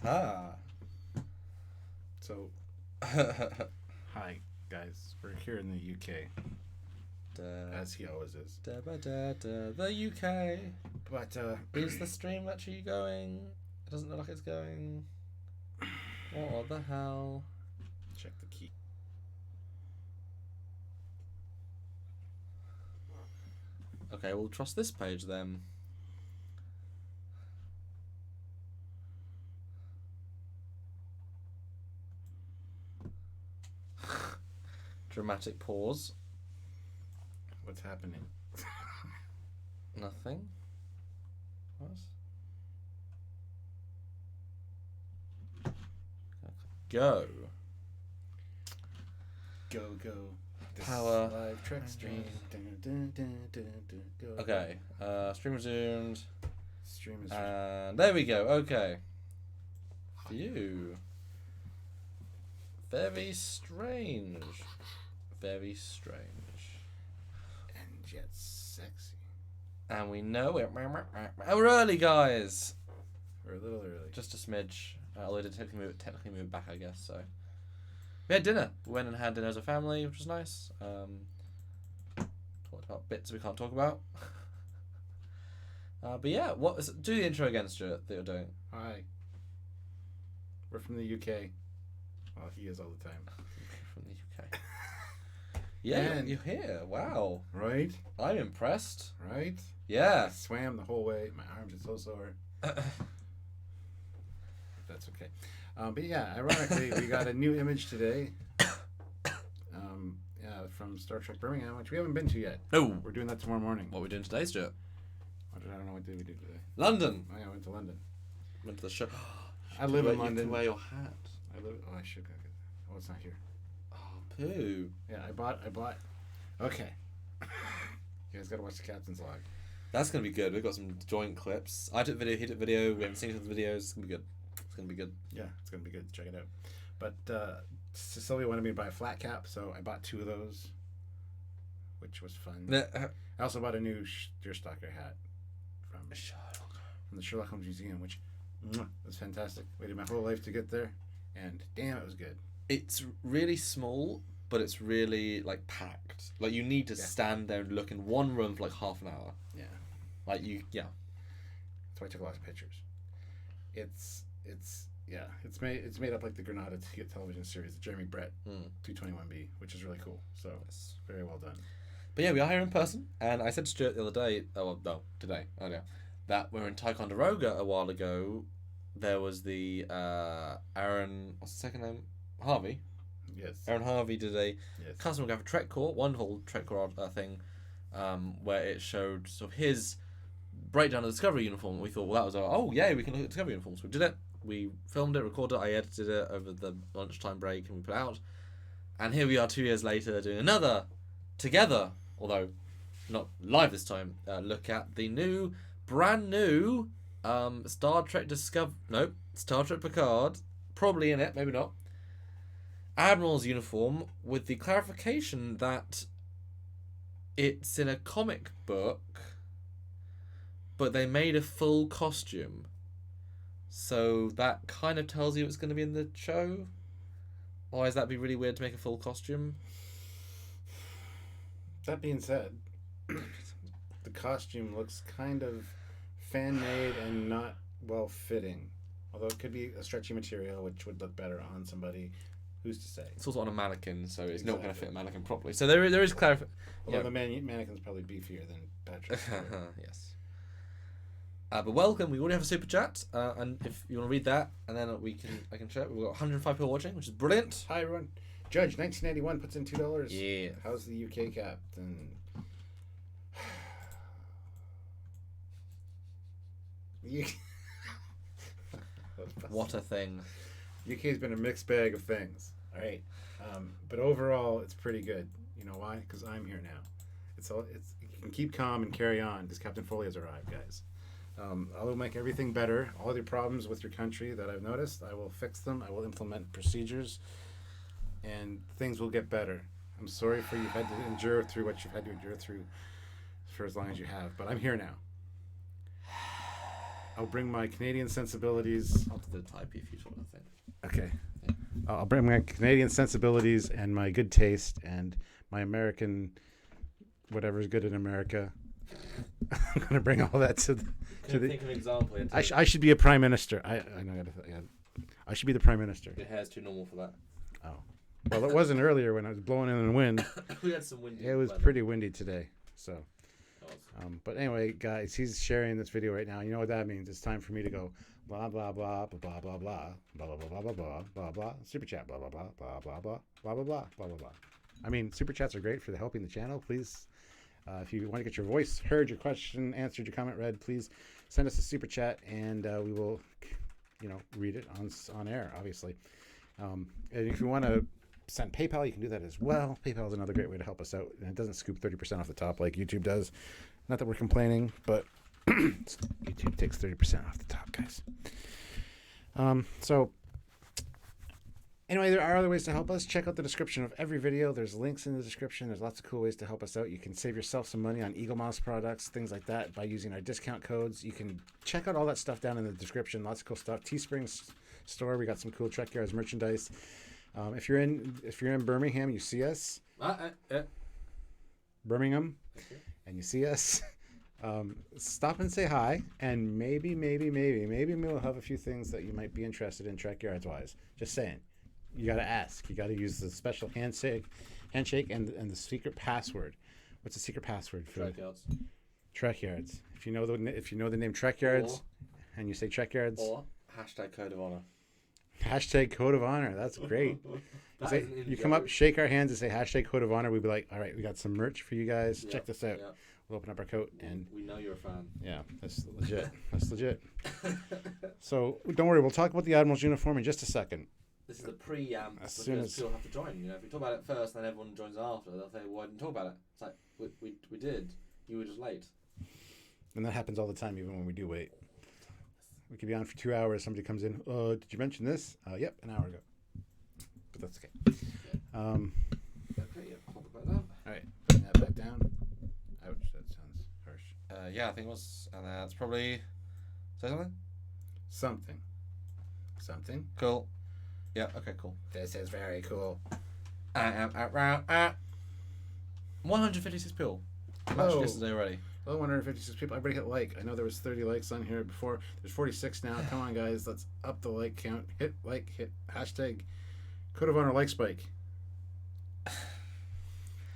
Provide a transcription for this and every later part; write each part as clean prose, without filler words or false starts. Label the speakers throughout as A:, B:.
A: Aha.
B: So, hi guys, we're here in the UK, as he always is.
A: The UK.
B: But
A: Is the stream actually going? It doesn't look like it's going. What the hell?
B: check the key.
A: Okay, we'll trust this page then. Dramatic pause.
B: What's happening?
A: Nothing. What? Go.
B: Go. This
A: Power.
B: live trek stream. Go.
A: Okay. Stream resumed.
B: Stream is.
A: And there we go. Okay. Phew. Very strange. Very strange.
B: And yet sexy.
A: And we know it. And we're early, guys.
B: We're a little early.
A: Just a smidge. Although it did technically move back, I guess. So we had dinner. We went and had dinner as a family, which was nice. Talked about bits we can't talk about. But yeah, do the intro again, Stuart, that you're doing.
B: Hi. We're from the UK. Well, he is all the time.
A: From the UK. Yeah,
B: And-
A: you're here. Wow.
B: Right?
A: I'm impressed.
B: Right?
A: Yeah.
B: I swam the whole way. My arms are so sore. That's okay. But yeah, ironically, we got a new image today. From Star Trek Birmingham, which we haven't been to yet.
A: Oh.
B: We're doing that tomorrow morning.
A: What are we doing today, Stuart?
B: I don't know what did we do today.
A: London.
B: Oh, yeah, I went to London.
A: Went to the show.
B: I live in
A: You
B: London.
A: can wear your hat.
B: I should go get that. Oh, it's not here.
A: Oh, poo.
B: Yeah, I bought. Okay. You guys gotta watch the Captain's Log.
A: That's gonna be good. We've got some joint clips. I took video, he took video. We haven't seen each other's videos. It's gonna be good. It's gonna be good.
B: Yeah, it's gonna be good. Check it out. But Cecilia wanted me to buy a flat cap, so I bought 2 of those, which was fun. I also bought a new Deerstalker hat from the Sherlock Holmes Museum, which was fantastic. Waited my whole life to get there, and damn, it was good.
A: It's really small, but it's really like packed. Like you need to stand there and look in one room for like half an hour.
B: Yeah.
A: Like you, yeah.
B: That's why I took lots of pictures. It's made up like the Granada television series, the Jeremy Brett 221B, which is really cool. So it's very well done.
A: But yeah, we are here in person, and I said to Stuart the other day, earlier, that we're in Ticonderoga a while ago. There was the Aaron, what's the second name? Harvey.
B: Yes.
A: Aaron Harvey did a custom graphic Trek Core, wonderful Trek Core thing, where it showed sort of his breakdown of the Discovery uniform. We thought, well, that was we can look at Discovery uniforms. We did it. We filmed it, recorded it. I edited it over the lunchtime break, and we put it out. And here we are 2 years later doing another together, although not live this time. Look at the brand new Star Trek Picard, probably in it, maybe not. Admirals uniform with the clarification that it's in a comic book, but they made a full costume. So that kind of tells you it's going to be in the show. Otherwise, that'd be really weird to make a full costume.
B: That being said, the costume looks kind of fan-made and not well-fitting. Although it could be a stretchy material, which would look better on somebody. Who's to say?
A: It's also on a mannequin, so it's not going to fit a mannequin properly. So there is clarification.
B: Although the mannequin's probably beefier than Patrick.
A: Yes. But welcome. We already have a super chat, and if you want to read that, and then I can share it. We've got 105 people watching, which is brilliant.
B: Hi everyone. Judge 1991 puts in $2.
A: Yeah.
B: How's the UK captain?
A: What a thing.
B: UK's been a mixed bag of things. All right, but overall, it's pretty good. You know why? Because I'm here now. You can keep calm and carry on because Captain Foley has arrived, guys. I will make everything better. All the problems with your country that I've noticed, I will fix them. I will implement procedures, and things will get better. I'm sorry for you've had to endure through what you've had to endure through for as long as you have, but I'm here now. I'll bring my Canadian sensibilities.
A: I'll do the typey if you want to think.
B: Okay. I'll bring my Canadian sensibilities and my good taste and my American, whatever's good in America. I'm gonna bring all that to the.
A: Think of an example.
B: I should be a prime minister. I know. I should be the prime minister.
A: Your hair's too normal for that.
B: Oh. Well, it wasn't earlier when I was blowing in the wind.
A: We had some wind.
B: It was pretty windy today. So. But anyway, guys, he's sharing this video right now. You know what that means? It's time for me to go blah blah blah blah blah blah blah blah blah blah blah blah blah blah super chat blah blah blah blah blah blah blah blah blah blah blah blah. I mean, super chats are great for helping the channel. Please, if you want to get your voice heard, your question answered, your comment read, please send us a super chat, and we will, read it on air, obviously. And if you want to send PayPal, you can do that as well. PayPal is another great way to help us out, and it doesn't scoop 30% off the top like YouTube does. Not that we're complaining, but YouTube takes 30% off the top, guys. So anyway, there are other ways to help us. Check out the description of every video. There's links in the description. There's lots of cool ways to help us out. You can save yourself some money on Eagle Mouse products, things like that, by using our discount codes. You can check out all that stuff down in the description. Lots of cool stuff. Teespring's store, we got some cool Trek Yards merchandise. If you're in Birmingham, you see us. Birmingham, and you see us. Stop and say hi, and maybe we'll have a few things that you might be interested in Trek Yards wise. Just saying. You got to ask. You got to use the special handshake, and the secret password. What's the secret password for
A: Trek Yards?
B: Trek Yards. If you know the name Trek Yards, and you say Trek Yards,
A: or hashtag Code of Honor.
B: Hashtag Code of Honor. That's great. You come up, shake our hands, and say hashtag Code of Honor. We'd be like, all right, we got some merch for you guys. Yep, check this out. Yep. We'll open up our coat, and
A: we know you're a fan.
B: Yeah, that's legit. That's legit. So don't worry. We'll talk about the Admiral's uniform in just a second.
A: This is the preamp because people have to join. If we talk about it first, then everyone joins after. They'll say, "Why didn't talk about it?" It's like we did. You were just late.
B: And that happens all the time, even when we do wait. We could be on for 2 hours. Somebody comes in. Did you mention this? Yep, an hour ago. But that's okay.
A: Yeah. Okay, yeah, pop it back down.
B: All right, bring that back down. Ouch, that sounds harsh.
A: Yeah, I think it was, and that's probably. Say something.
B: Something.
A: Cool. Yeah. Okay. Cool.
B: This is very cool.
A: 156 people. Matched yesterday already.
B: Hello, 156 people. Everybody hit like. I know there was 30 likes on here before. There's 46 now. Come on, guys. Let's up the like count. Hit like. Hit hashtag Code of Honor like spike.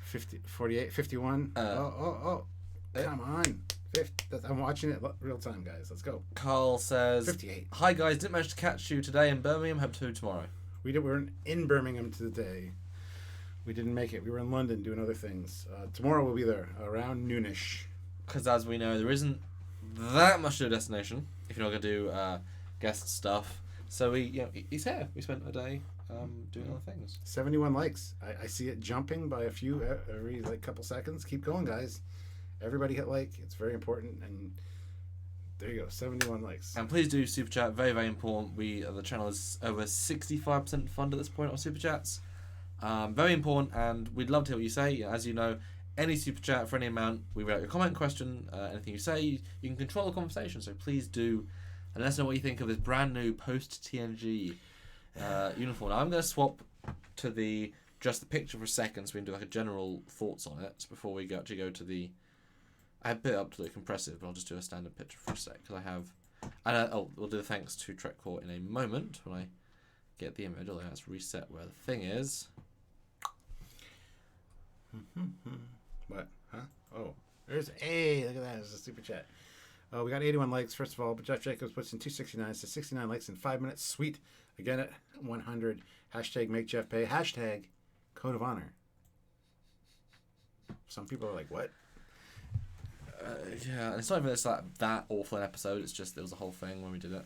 B: 50, 48, 51. Come on. 50. I'm watching it real time, guys. Let's go.
A: Carl says,
B: 58.
A: Hi, guys. Didn't manage to catch you today in Birmingham. Hope to tomorrow.
B: We were in Birmingham today. We didn't make it. We were in London doing other things. Tomorrow we'll be there around noonish.
A: Because as we know, there isn't that much to a destination if you're not going to do guest stuff. So he's here. We spent a day doing other things.
B: 71 likes. I see it jumping by a few every couple seconds. Keep going, guys. Everybody hit like. It's very important. And there you go. 71 likes.
A: And please do super chat. Very, very important. The channel is over 65% funded at this point on super chats. Very important, and we'd love to hear what you say. As you know, any super chat for any amount, we read out your comment, question, anything you say. You can control the conversation, so please do. And let us know what you think of this brand new post-TNG uniform. Now, I'm going to swap to just the picture for a second, so we can do a general thoughts on it before we actually go to the... I have put it up to the compressive, but I'll just do a standard picture for a sec, because I have... And we'll do the thanks to TrekCore in a moment when I get the image. Although let's reset where the thing is.
B: What? Huh? Oh, there's look at that. There's a super chat. Oh, we got 81 likes. First of all, but Jeff Jacobs puts in 269. So 69 likes in 5 minutes. Sweet. Again at 100. Hashtag make Jeff pay. Hashtag Code of Honor. Some people are like, what?
A: Yeah, and it's not even it's like that awful an episode. It's just there was a whole thing when we did it.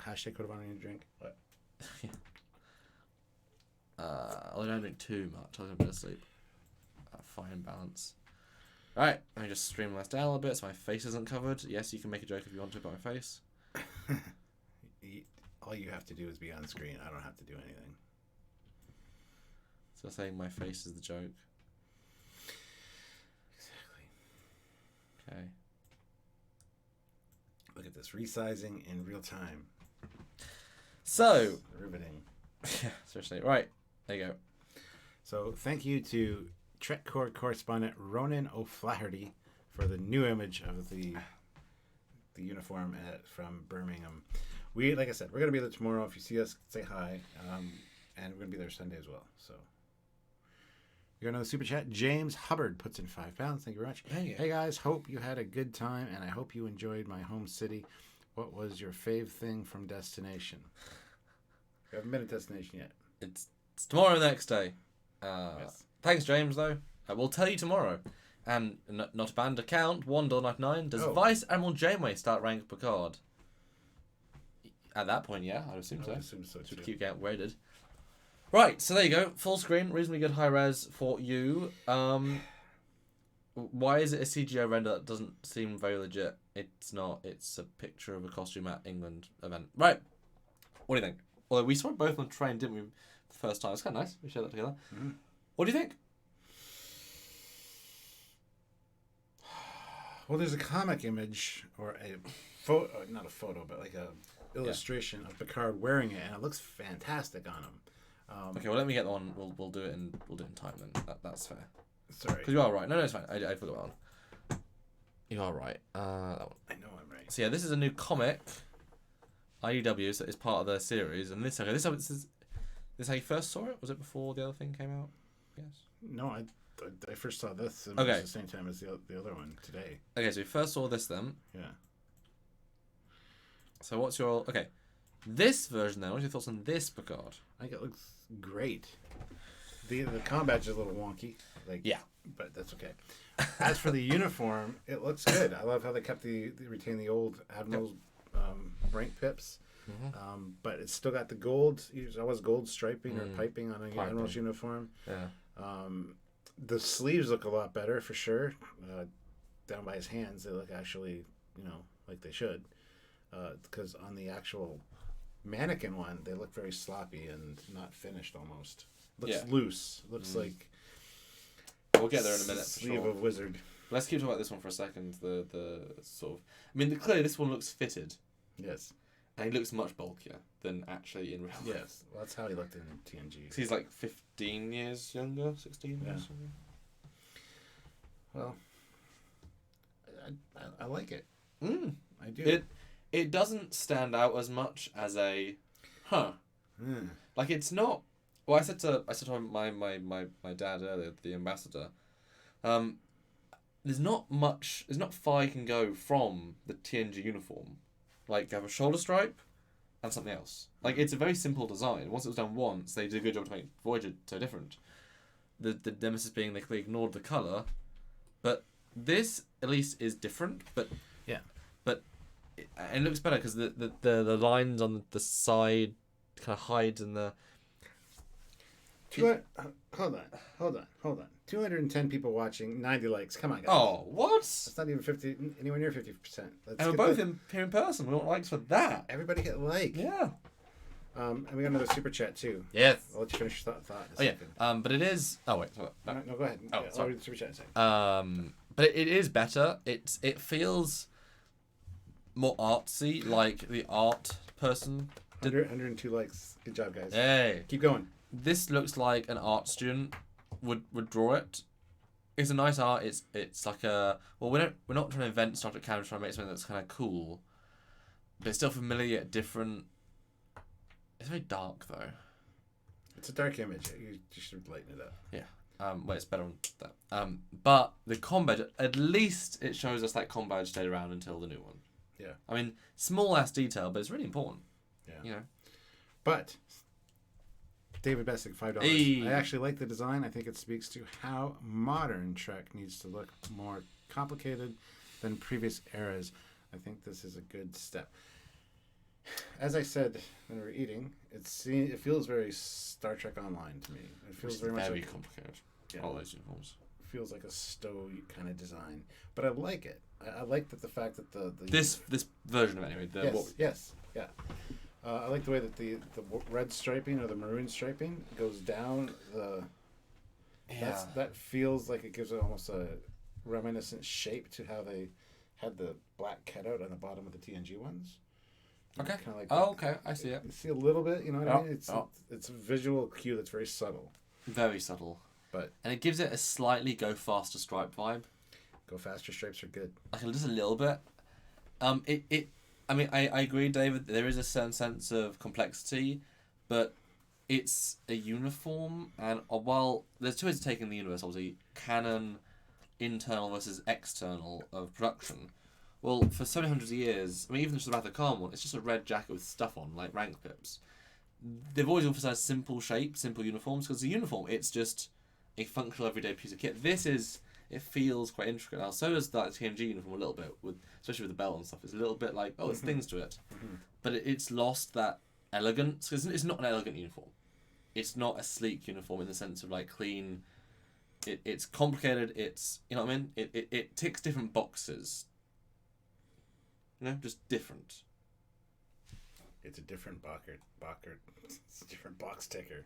B: Hashtag Code of Honor and drink. What?
A: Yeah. I don't drink too much. I was a bit of sleep. Fine balance. Alright, let me just streamline this down a little bit so my face isn't covered. Yes, you can make a joke if you want to about my face.
B: All you have to do is be on screen. I don't have to do anything.
A: So saying my face is the joke.
B: Exactly.
A: Okay.
B: Look at this. Resizing in real time.
A: So,
B: Riveting.
A: yeah, seriously. Right, there you go.
B: So thank you to Trek Corps correspondent Ronan O'Flaherty for the new image of the uniform from Birmingham. Like I said, we're gonna be there tomorrow. If you see us, say hi, and we're gonna be there Sunday as well. So. You got another super chat. James Hubbard puts in £5. Thank you very much. Hey guys, hope you had a good time, and I hope you enjoyed my home city. What was your fave thing from Destination? We haven't been at Destination yet.
A: It's tomorrow, the next day.
B: Yes.
A: Thanks, James. Though we'll tell you tomorrow. And not a banned account. $1.99. Does Vice Admiral Janeway start rank Picard? At that point, yeah, I'd assume so.
B: I assume so too.
A: To keep getting rated. Right, so there you go. Full screen, reasonably good high res for you. Why is it a CGI render that doesn't seem very legit? It's not. It's a picture of a costume at England event. Right. What do you think? Although we saw it both on the train, didn't we? The first time. It's kind of nice. We shared that together.
B: Mm-hmm.
A: What do you think?
B: Well, there's a comic image or a photo, not a photo, but like a illustration of Picard wearing it, and it looks fantastic on him.
A: Okay, well, let me get the one. We'll do it in time then. That's fair.
B: Sorry,
A: because you are right. No, it's fine. I forgot that one. You are right. That one.
B: I know I'm right.
A: So yeah, this is a new comic. IDW, so it's part of their series, and this is how you first saw it. Was it before the other thing came out? Yes.
B: No, I first saw this at the same time as the other one today.
A: Okay, so you first saw this then.
B: Yeah.
A: So what's your this version then? What's your thoughts on this Picard?
B: I think it looks great. The combat is a little wonky, but that's okay. As for the uniform, it looks good. I love how they kept they retained the old Admirals rank pips, but it's still got the gold. There's always gold striping or piping on a Admirals uniform.
A: Yeah.
B: The sleeves look a lot better for sure. Down by his hands, they look actually, like they should. Because on the actual Mannequin one, they look very sloppy and not finished almost. Looks loose. Looks like.
A: We'll get there in a minute.
B: Sleeve of Wizard.
A: Let's keep talking about this one for a second. The sort of. I mean, clearly this one looks fitted.
B: Yes.
A: And he looks much bulkier than actually in real life.
B: Yes. Well, that's how he looked in TNG.
A: 'Cause he's like 15 years younger, 16 years younger.
B: Well, I like it. I do.
A: It doesn't stand out as much as a, like it's not. Well, I said to my dad earlier, the ambassador. There's not much. There's not far you can go from the TNG uniform. Like you have a shoulder stripe, and something else. Like it's a very simple design. Once it was done once, they did a good job to make Voyager so different. The nemesis being they ignored the color, but this at least is different. But it looks better because the lines on the side kind of hides in the.
B: Hold on. 210 people watching, 90 likes. Come on, guys.
A: Oh, what?
B: It's not even anywhere near 50%.
A: And we're both here in person. We want likes for that.
B: Everybody hit like.
A: Yeah.
B: And we got another super chat too.
A: Yes.
B: I'll let you finish your thought.
A: Yeah. But it is. Oh wait. Sorry.
B: No, go ahead.
A: Oh, sorry.
B: I'll read the super chat in a second.
A: But it is better. It feels more artsy, like the art person.
B: 102 likes. Good job, guys.
A: Hey.
B: Keep going.
A: This looks like an art student would draw it. It's a nice art. It's like a we're not trying to invent Star Trek canon, trying to make something that's kind of cool, but it's still familiar yet different. It's very dark though.
B: It's a dark image. You should lighten it up.
A: Yeah. Well, it's better on that. But the combat, at least it shows us that combat stayed around until the new one.
B: Yeah.
A: I mean, small ass detail, but it's really important.
B: Yeah. But David Bessick, $5.
A: Hey.
B: I actually like the design. I think it speaks to how modern Trek needs to look more complicated than previous eras. I think this is a good step. As I said when we were eating, it feels very Star Trek Online to me. It feels very much like
A: complicated. Yeah. All those uniforms.
B: Feels like a Stowe kind of design, but I like it. I like the fact that the
A: this version of it anyway.
B: Yes. I like the way that the red striping or the maroon striping goes down that feels like it gives it almost a reminiscent shape to how they had the black cutout on the bottom of the TNG ones.
A: Okay.
B: Kind of like
A: Okay. I see it.
B: You see a little bit, you know what I mean? It's a visual cue that's very subtle.
A: Very subtle. And it gives it a slightly go faster stripe vibe.
B: Go faster stripes are good.
A: Like just a little bit. I mean, I agree, David. There is a certain sense of complexity, but it's a uniform, and while there's two ways of taking the universe, obviously, canon, internal versus external of production. Well, for so many hundreds of years, I mean, even just the Wrath of Khan one, it's just a red jacket with stuff on, like rank pips. They've always emphasised simple shape, simple uniforms, because the uniform, it's just a functional everyday piece of kit. It feels quite intricate. Now, so does that TNG uniform a little bit, especially with the belt and stuff. It's a little bit like, there's things to it. Mm-hmm. But it's lost that elegance, because it's not an elegant uniform. It's not a sleek uniform in the sense of like clean. It's complicated. It's, you know what I mean? It ticks different boxes. You know, just different.
B: It's a different Bockert. It's a different box ticker.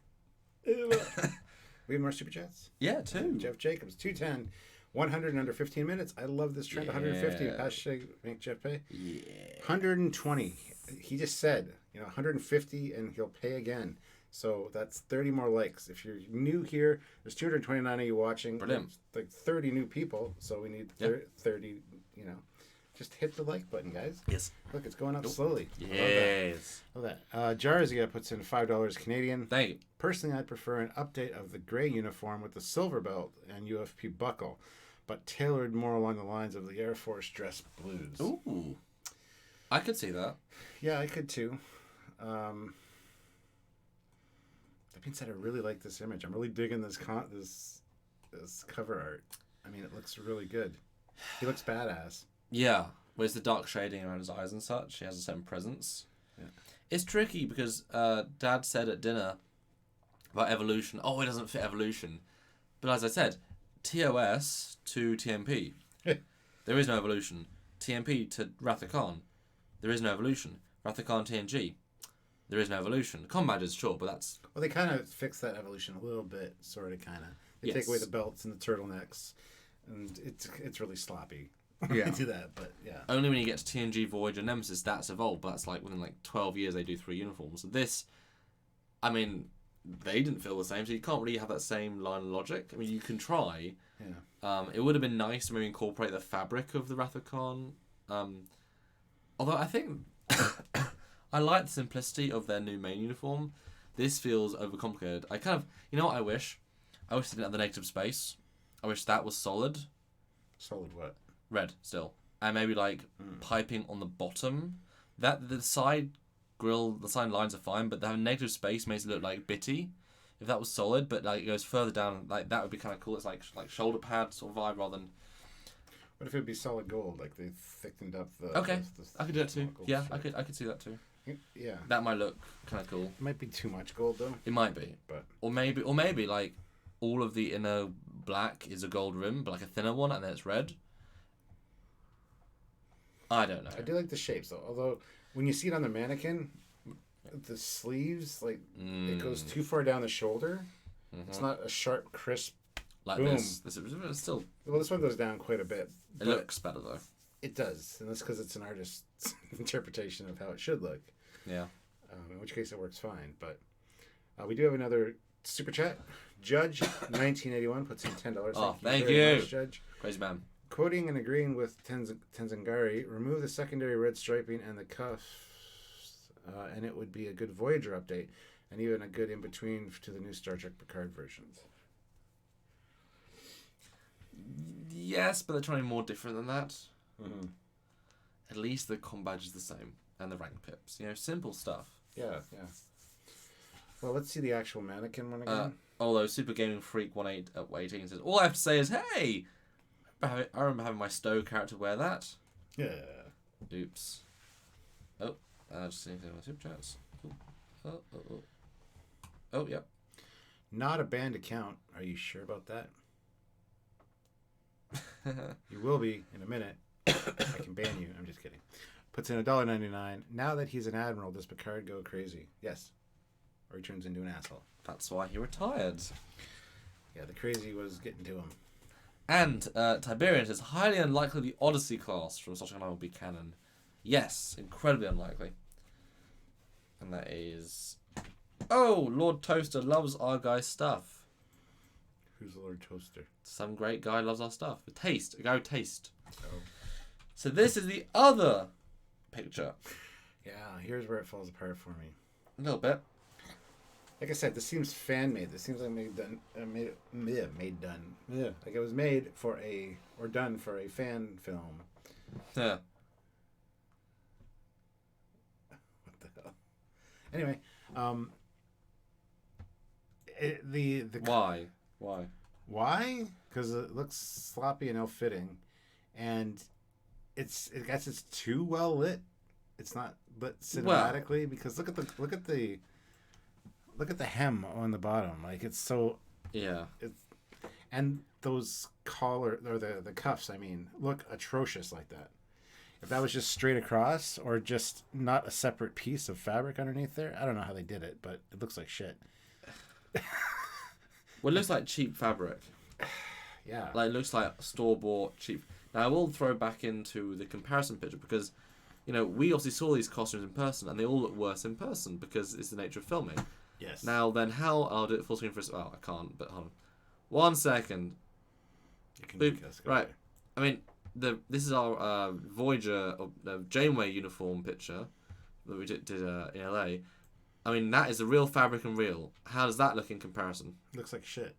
B: We have more super chats?
A: Yeah, 2.
B: Jeff Jacobs, 210. 100 in under 15 minutes. I love this trend. 150. Hashtag make Jeff pay.
A: Yeah.
B: 120. He just said, 150 and he'll pay again. So that's 30 more likes. If you're new here, there's 229 of you watching.
A: Brilliant.
B: Like 30 new people. So we need 30, Just hit the like button, guys.
A: Yes.
B: Look, it's going up slowly.
A: Yes.
B: Love that. Jarzia puts in $5 Canadian.
A: Thank you.
B: Personally, I'd prefer an update of the gray uniform with the silver belt and UFP buckle, but tailored more along the lines of the Air Force dress blues.
A: Ooh. I could see that.
B: Yeah, I could too. That being said, I really like this image. I'm really digging this cover art. I mean, it looks really good. He looks badass.
A: Yeah, where's the dark shading around his eyes and such? He has a certain presence.
B: Yeah.
A: It's tricky because Dad said at dinner about evolution. Oh, it doesn't fit evolution. But as I said, TOS to TMP. There is no evolution. TMP to Wrath of Khan. There is no evolution. Wrath of Khan TNG. There is no evolution. Combat is sure, but that's...
B: Well, they kind of fix that evolution a little bit, sort of, kind of. They take away the belts and the turtlenecks, and it's really sloppy.
A: Yeah.
B: They do that, but yeah.
A: Only when you get to TNG, Voyager, Nemesis, that's evolved, but that's like within like 12 years they do 3 uniforms. So this, I mean, they didn't feel the same, so you can't really have that same line of logic. I mean, you can try.
B: Yeah.
A: It would have been nice to maybe incorporate the fabric of the Wrath of Khan. Although I think I like the simplicity of their new main uniform. This feels overcomplicated. I kind of, you know what I wish? I wish they didn't have the negative space. I wish that was solid.
B: Solid what?
A: Red still, and maybe like piping on the bottom. That the side grill, the side lines are fine, but the negative space makes it look like bitty. If that was solid, but like it goes further down, like that would be kind of cool. It's like shoulder pad sort of vibe rather than.
B: What if it would be solid gold, like they thickened up the?
A: Okay, I could do that too. Yeah,
B: strip.
A: I could see that too.
B: Yeah.
A: That might look kind of cool.
B: It might be too much gold though.
A: It might be,
B: but
A: or maybe like all of the inner black is a gold rim, but like a thinner one, and then it's red. I don't know.
B: I do like the shapes though. Although when you see it on the mannequin, the sleeves it goes too far down the shoulder. Mm-hmm. It's not a sharp, crisp.
A: Like
B: boom.
A: this is still.
B: Well, this one goes down quite a bit.
A: It looks better though.
B: It does, and that's because it's an artist's interpretation of how it should look.
A: Yeah.
B: In which case it works fine. But we do have another super chat. Judge 1981 puts in $10.
A: Thank you,
B: much, Judge.
A: Crazy man.
B: Quoting and agreeing with Tenzingari, remove the secondary red striping and the cuffs, and it would be a good Voyager update, and even a good in-between to the new Star Trek Picard versions.
A: Yes, but they're trying to be more different than that.
B: Mm-hmm.
A: At least the com badge is the same, and the rank pips. Simple stuff.
B: Yeah. Well, let's see the actual mannequin one again.
A: Although Super Gaming Freak 18 says, all I have to say is, hey! I remember having my Stowe character wear that.
B: Yeah.
A: Oops. Oh, just seeing my super chats. Oh, yep.
B: Not a banned account. Are you sure about that? You will be in a minute. I can ban you. I'm just kidding. Puts in $1.99. Now that he's an admiral, does Picard go crazy? Yes. Or he turns into an asshole.
A: That's why he retired.
B: Yeah, the crazy was getting to him.
A: And Tiberian says, highly unlikely the Odyssey class from Star Trek Online will be canon. Yes, incredibly unlikely. And that is... Oh, Lord Toaster loves our guy's stuff.
B: Who's Lord Toaster?
A: Some great guy loves our stuff. A taste. A guy with taste.
B: Oh.
A: So this is the other picture.
B: Yeah, here's where it falls apart for me.
A: A little bit.
B: Like I said, this seems fan-made. This seems like made done. Yeah. Like it was made for done for a fan film.
A: Yeah.
B: What the hell? Anyway, Why? Because it looks sloppy and ill-fitting, and I guess it's too well lit. It's not lit cinematically because look at the hem on the bottom. Like it's so and those collar or the cuffs. I mean, look atrocious like that. If that was just straight across or just not a separate piece of fabric underneath there, I don't know how they did it, but it looks like shit.
A: Well, it looks like cheap fabric.
B: Yeah.
A: Like, it looks like store-bought cheap. Now, I will throw back into the comparison picture because, you know, we obviously saw these costumes in person and they all look worse in person because it's the nature of filming.
B: Yes.
A: Now, then how... I'll do it full screen for... Oh, I can't, but hold on. 1 second.
B: You can
A: Boop. Right. I mean, this is our Voyager, Janeway uniform picture that we did in LA. I mean, that is a real fabric and real. How does that look in comparison?
B: Looks like shit.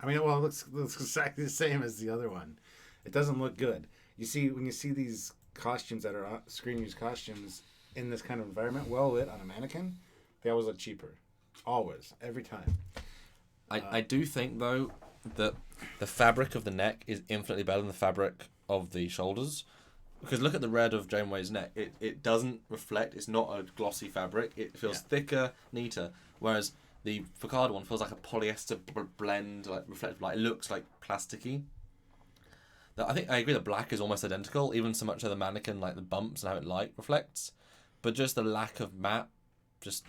B: I mean, well, it looks exactly the same as the other one. It doesn't look good. You see, when you see these costumes that are screen-used costumes in this kind of environment, well lit on a mannequin, they always look cheaper. Always. Every time.
A: I do think, though, that the fabric of the neck is infinitely better than the fabric of the shoulders. Because look at the red of Janeway's neck. It doesn't reflect. It's not a glossy fabric. It feels thicker, neater. Whereas the Picard one feels like a polyester blend, like reflective. Like it looks like plasticky. I think I agree. The black is almost identical, even so much so the mannequin, like the bumps and how it light reflects. But just the lack of matte, just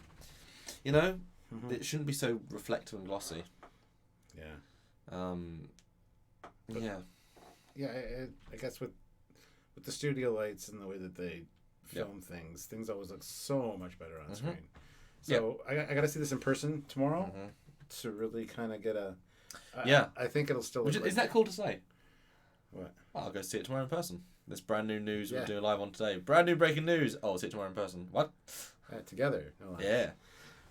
A: it shouldn't be so reflective and glossy.
B: Yeah.
A: Yeah.
B: I guess with the studio lights and the way that they film things always look so much better on screen. So I got to see this in person tomorrow to really kind of get a. I think it'll still.
A: Is that cool to say?
B: What?
A: I'll go see it tomorrow in person. This brand new news we're doing live on today. Brand new breaking news. Oh, I'll see it tomorrow in person. What?
B: Together. No lies.
A: Yeah.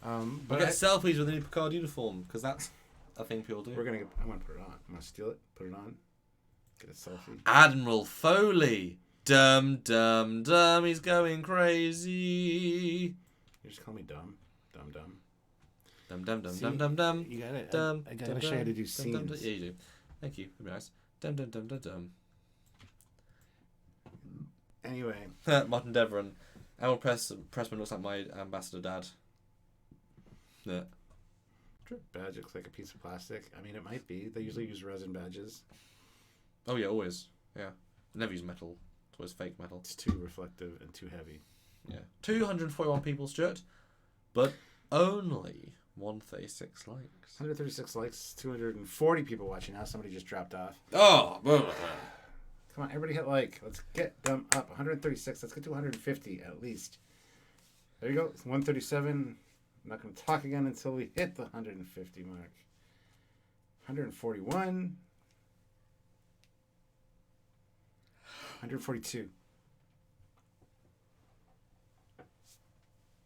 B: But
A: we'll get selfies with the new Picard uniform because that's a thing people do.
B: I'm gonna put it on. I'm gonna steal it. Put it on. Get a selfie.
A: Admiral Foley. Dum dum dum. He's going crazy.
B: You just call me dumb. Dumb.
A: Dum dum dum dum dum dum.
B: You got it. I gotta show you how to do scenes.
A: Yeah, you do. Thank you. That'd be nice. Dum dum dum dum dum.
B: Anyway.
A: Martin Deveron. Admiral Pressman looks like my ambassador dad. Yeah.
B: Badge looks like a piece of plastic. I mean, it might be. They usually use resin badges.
A: Oh yeah, always. Yeah. They never use metal. It's always fake metal.
B: It's too reflective and too heavy.
A: Yeah. 241 people, Stuart, but only 136 likes.
B: 136 likes, 240 people watching now. Somebody just dropped off.
A: Oh!
B: Come on, everybody hit like. Let's get them up. 136. Let's get to 150 at least. There you go. It's 137. I'm not going to talk again until we hit the 150 mark. 141. 142.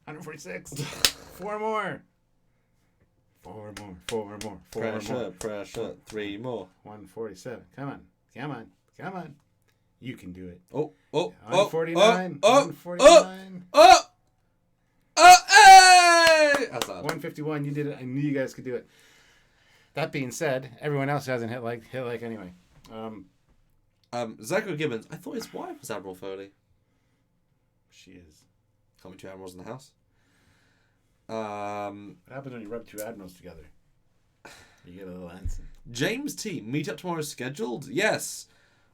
B: 146. Four more.
A: Pressure. 3 more.
B: 147. Come on. You can do it.
A: 149.
B: 149.
A: Hey! How's that?
B: 151. You did it. I knew you guys could do it. That being said, everyone else who hasn't hit like anyway.
A: Zachary Gibbons. I thought his wife was Admiral Foley.
B: She is.
A: Can't be 2 admirals in the house.
B: What happens when you rub 2 admirals together? You get a little ensign.
A: James T. Meet up tomorrow is scheduled? Yes.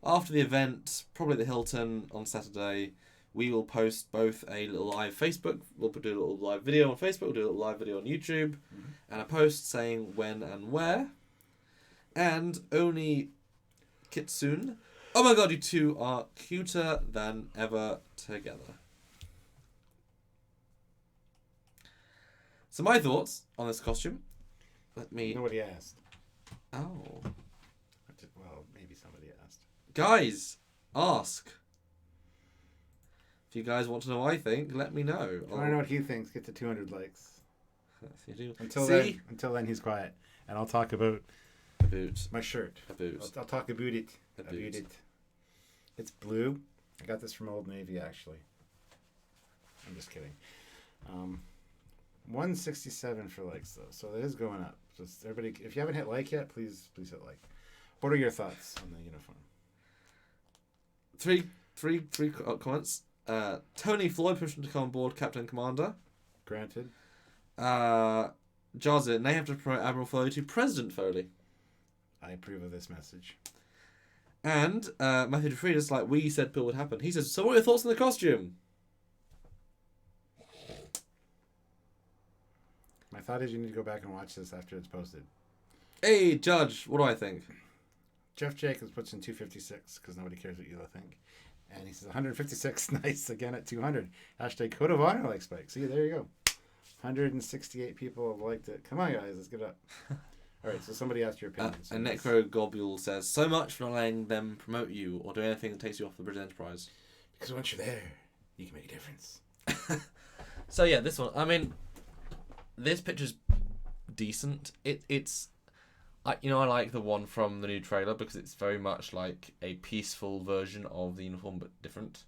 A: After the event, probably at the Hilton on Saturday, we will post both a little live Facebook. We'll do a little live video on Facebook. We'll do a little live video on YouTube. And a post saying when and where. And only Kitsune. Oh my god, you two are cuter than ever together. So my thoughts on this costume. Let me...
B: Nobody asked.
A: Oh.
B: Well, maybe somebody asked.
A: Guys, ask. If you guys want to know what I think, let me know.
B: If I know what he thinks, get to 200 likes.
A: You do.
B: Until then, he's quiet. And I'll talk about
A: a boot.
B: My shirt.
A: A boot.
B: I'll talk about it.
A: About it.
B: It's blue. I got this from Old Navy, actually. I'm just kidding. 167 for likes, though. So it is going up. Just everybody, if you haven't hit like yet, please hit like. What are your thoughts on the uniform?
A: Three comments. Tony Floyd pushed him to come on board Captain Commander.
B: Granted.
A: Jarzin, they have to promote Admiral Foley to President Foley.
B: I approve of this message.
A: And Matthew DeFriedis, like we said Bill would happen. He says, so what are your thoughts on the costume?
B: My thought is you need to go back and watch this after it's posted.
A: Hey, Judge, what do I think?
B: Jeff Jacobs puts in 256 because nobody cares what you think. And he says 156, nice, again at 200. Hashtag Code of Honor like Spike. See, there you go. 168 people have liked it. Come on, guys, let's get up. All right, so somebody asked your opinion.
A: And Necro Globule says, so much for not letting them promote you or do anything that takes you off the British Enterprise.
B: Because once you're there, you can make a difference.
A: So yeah, this one, I mean, this picture's decent. I like the one from the new trailer because it's very much like a peaceful version of the uniform but different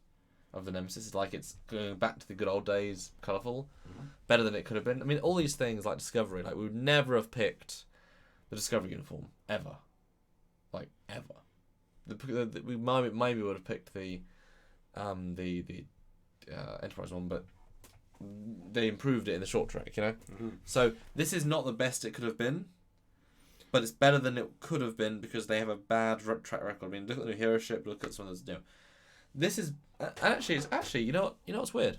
A: of the Nemesis. It's like it's going back to the good old days, colourful, better than it could have been. I mean, all these things like Discovery, like we would never have picked the Discovery uniform ever, like ever. We maybe would have picked the Enterprise one, but they improved it in the short track, you know. So this is not the best it could have been. But it's better than it could have been because they have a bad track record. I mean, look at the new hero ship. Look at some of those. This is actually. You know what's weird?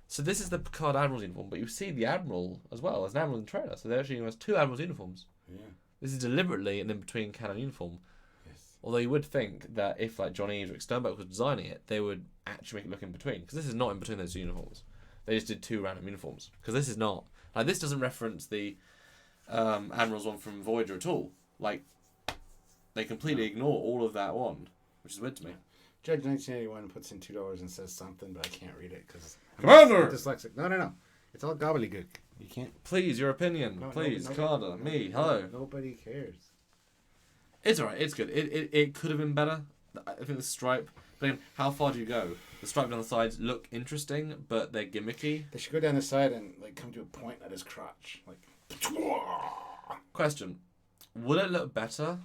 A: So this is the Picard Admirals uniform, but you see the Admiral as well as an Admiral in the trailer. So there actually has two Admirals uniforms.
B: Yeah.
A: This is deliberately an in-between canon uniform.
B: Yes.
A: Although you would think that if like John Eves or Sternberg was designing it, they would actually make it look in between because this is not in between those two uniforms. They just did two random uniforms because this is not like this doesn't reference the Admirals one from Voyager at all. Like they completely ignore all of that one, which is weird to me.
B: Judge 1981 puts in $2 and says something, but I can't read it because
A: Commander!
B: I'm dyslexic. No. It's all gobbledygook. You can't.
A: Please, your opinion. Please, Carter, me, hello.
B: Nobody cares.
A: It's alright. It's good. It could have been better. I think the stripe. But again, how far do you go? The stripe down the sides look interesting, but they're gimmicky.
B: They should go down the side and like come to a point at his crotch, like.
A: Question: would it look better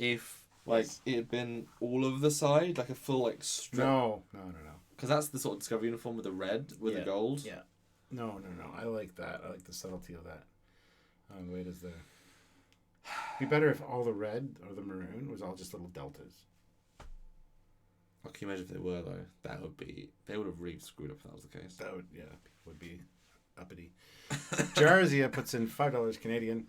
A: if like it had been all of the side, like a full like strip?
B: No.
A: Because that's the sort of Discovery uniform with the red with the gold.
B: Yeah. No. I like that. I like the subtlety of that. Wait, is there? Be better if all the red or the maroon was all just little deltas.
A: Oh, can you imagine if they were though? That would be. They would have really screwed up if that was the case.
B: That would would be uppity. Jarzia puts in $5 Canadian.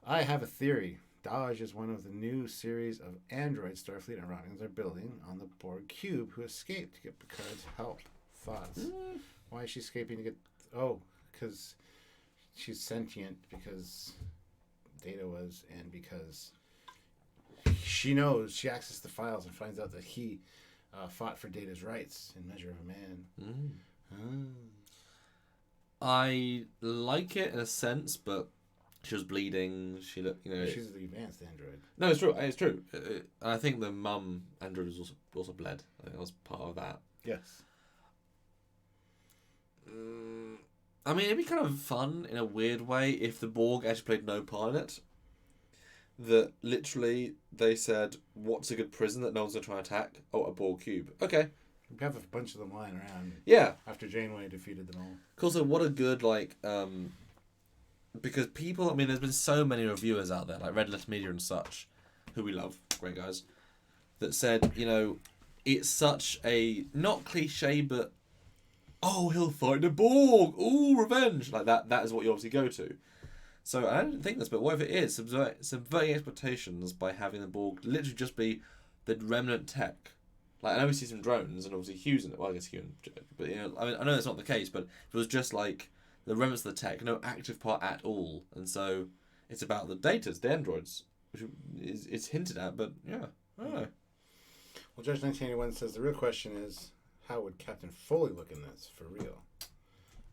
B: I have a theory. Dodge is one of the new series of androids Starfleet and Romulans are building on the Borg cube who escaped to get Picard's help. Thoughts? Why is she escaping to get... Oh, because she's sentient because Data was, and because she knows, she accessed the files and finds out that he fought for Data's rights in Measure of a Man.
A: I like it in a sense, but she was bleeding. She looked,
B: She's the advanced android.
A: No, it's true. It's true. I think the mum android was also bled. I think that was part of that.
B: Yes.
A: I mean, it'd be kind of fun in a weird way if the Borg actually played no part in it. That literally they said, "What's a good prison that no one's gonna try and attack?" Oh, a Borg cube. Okay.
B: We have a bunch of them lying around.
A: Yeah.
B: After Janeway defeated them all.
A: Cool. So what a good because people. I mean, there's been so many reviewers out there like Red Letter Media and such, who we love, great guys, that said it's such a not cliche, but oh, he'll fight the Borg. Ooh, revenge like that. That is what you obviously go to. So I don't think this, but what if it is subverting expectations by having the Borg literally just be the remnant tech. Like, I know we see some drones, and obviously Hugh's in it. Well, I guess Hugh, but you know, I mean, I know that's not the case, but it was just like the remnants of the tech, no active part at all, and so it's about the datas, the androids, which it's hinted at, but yeah, I don't know.
B: Well, Judge 1981 says the real question is, how would Captain Foley look in this for real?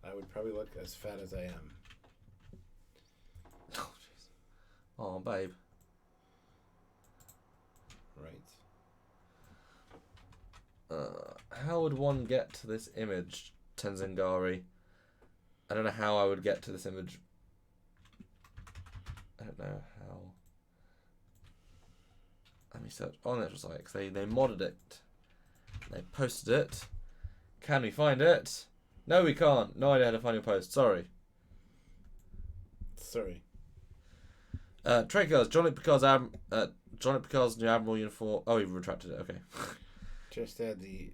B: I would probably look as fat as I am.
A: Oh, jeez. Oh, babe.
B: Right.
A: How would one get to this image, Tenzingari? I don't know how I would get to this image. I don't know how. Let me search on it, just like they modded it. They posted it. Can we find it? No, we can't. No idea how to find your post. Sorry. Trade girls. Johnny Picard's new Admiral uniform. Oh, he retracted it. Okay.
B: Just add the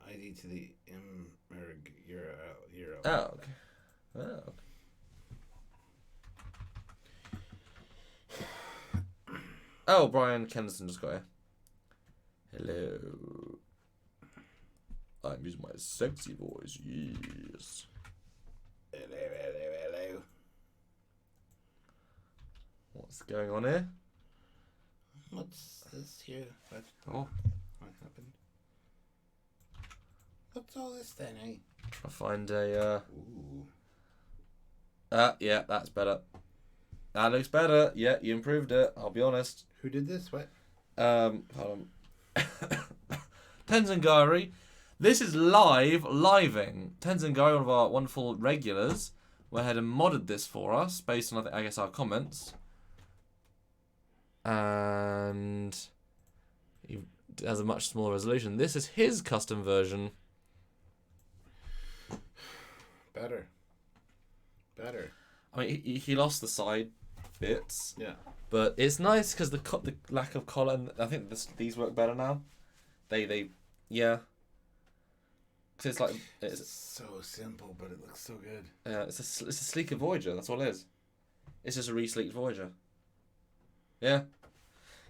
B: ID to the IMERG URL.
A: Oh, okay. Oh, okay. Oh, Brian Kennison just got here. Hello. I'm using my sexy voice. Yes.
B: Hello.
A: What's going on here?
B: What's this here? What happened? What's all this then, eh?
A: Try to find a.
B: Ooh.
A: Yeah, that's better. That looks better. Yeah, you improved it. I'll be honest.
B: Who did this? What?
A: Hold on. Tenzingari. This is living. Tenzingari, one of our wonderful regulars, went ahead and modded this for us based on, I guess, our comments. And he has a much smaller resolution. This is his custom version.
B: Better.
A: I mean, he lost the side bits.
B: Yeah.
A: But it's nice because the lack of collar, and I think these work better now. Yeah. Cause it's
B: so simple, but it looks so good.
A: Yeah, it's a sleeker Voyager. That's all it is. It's just a re-sleeked Voyager. Yeah.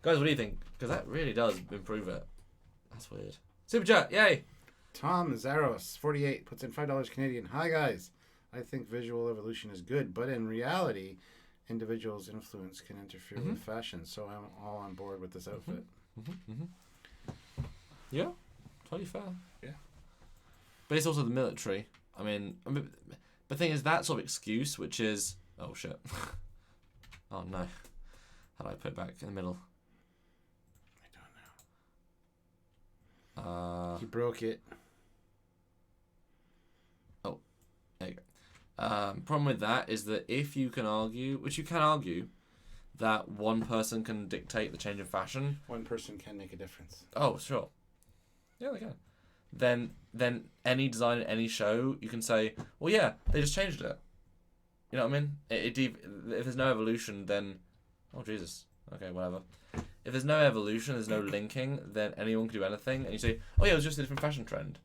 A: Guys, what do you think? Because that really does improve it. That's weird. Super chat, yay!
B: Tom Zaros 48 puts in $5 Canadian. Hi guys. I think visual evolution is good, but in reality, individuals' influence can interfere with fashion. So I'm all on board with this outfit.
A: Yeah, totally fair.
B: Yeah.
A: But it's also the military. I mean, the thing is that sort of excuse, which is, oh shit. Oh no. How do I put it back in the middle?
B: I don't know. He broke it.
A: Oh, there you go. Problem with that is that if you can argue, which you can argue, that one person can dictate the change in fashion.
B: One person can make a difference.
A: Oh, sure. Yeah, they can. Then any design in any show, you can say, well, yeah, they just changed it. You know what I mean? If there's no evolution, then... Oh, Jesus. Okay, whatever. If there's no evolution, there's no linking, then anyone can do anything. And you say, oh, yeah, it was just a different fashion trend.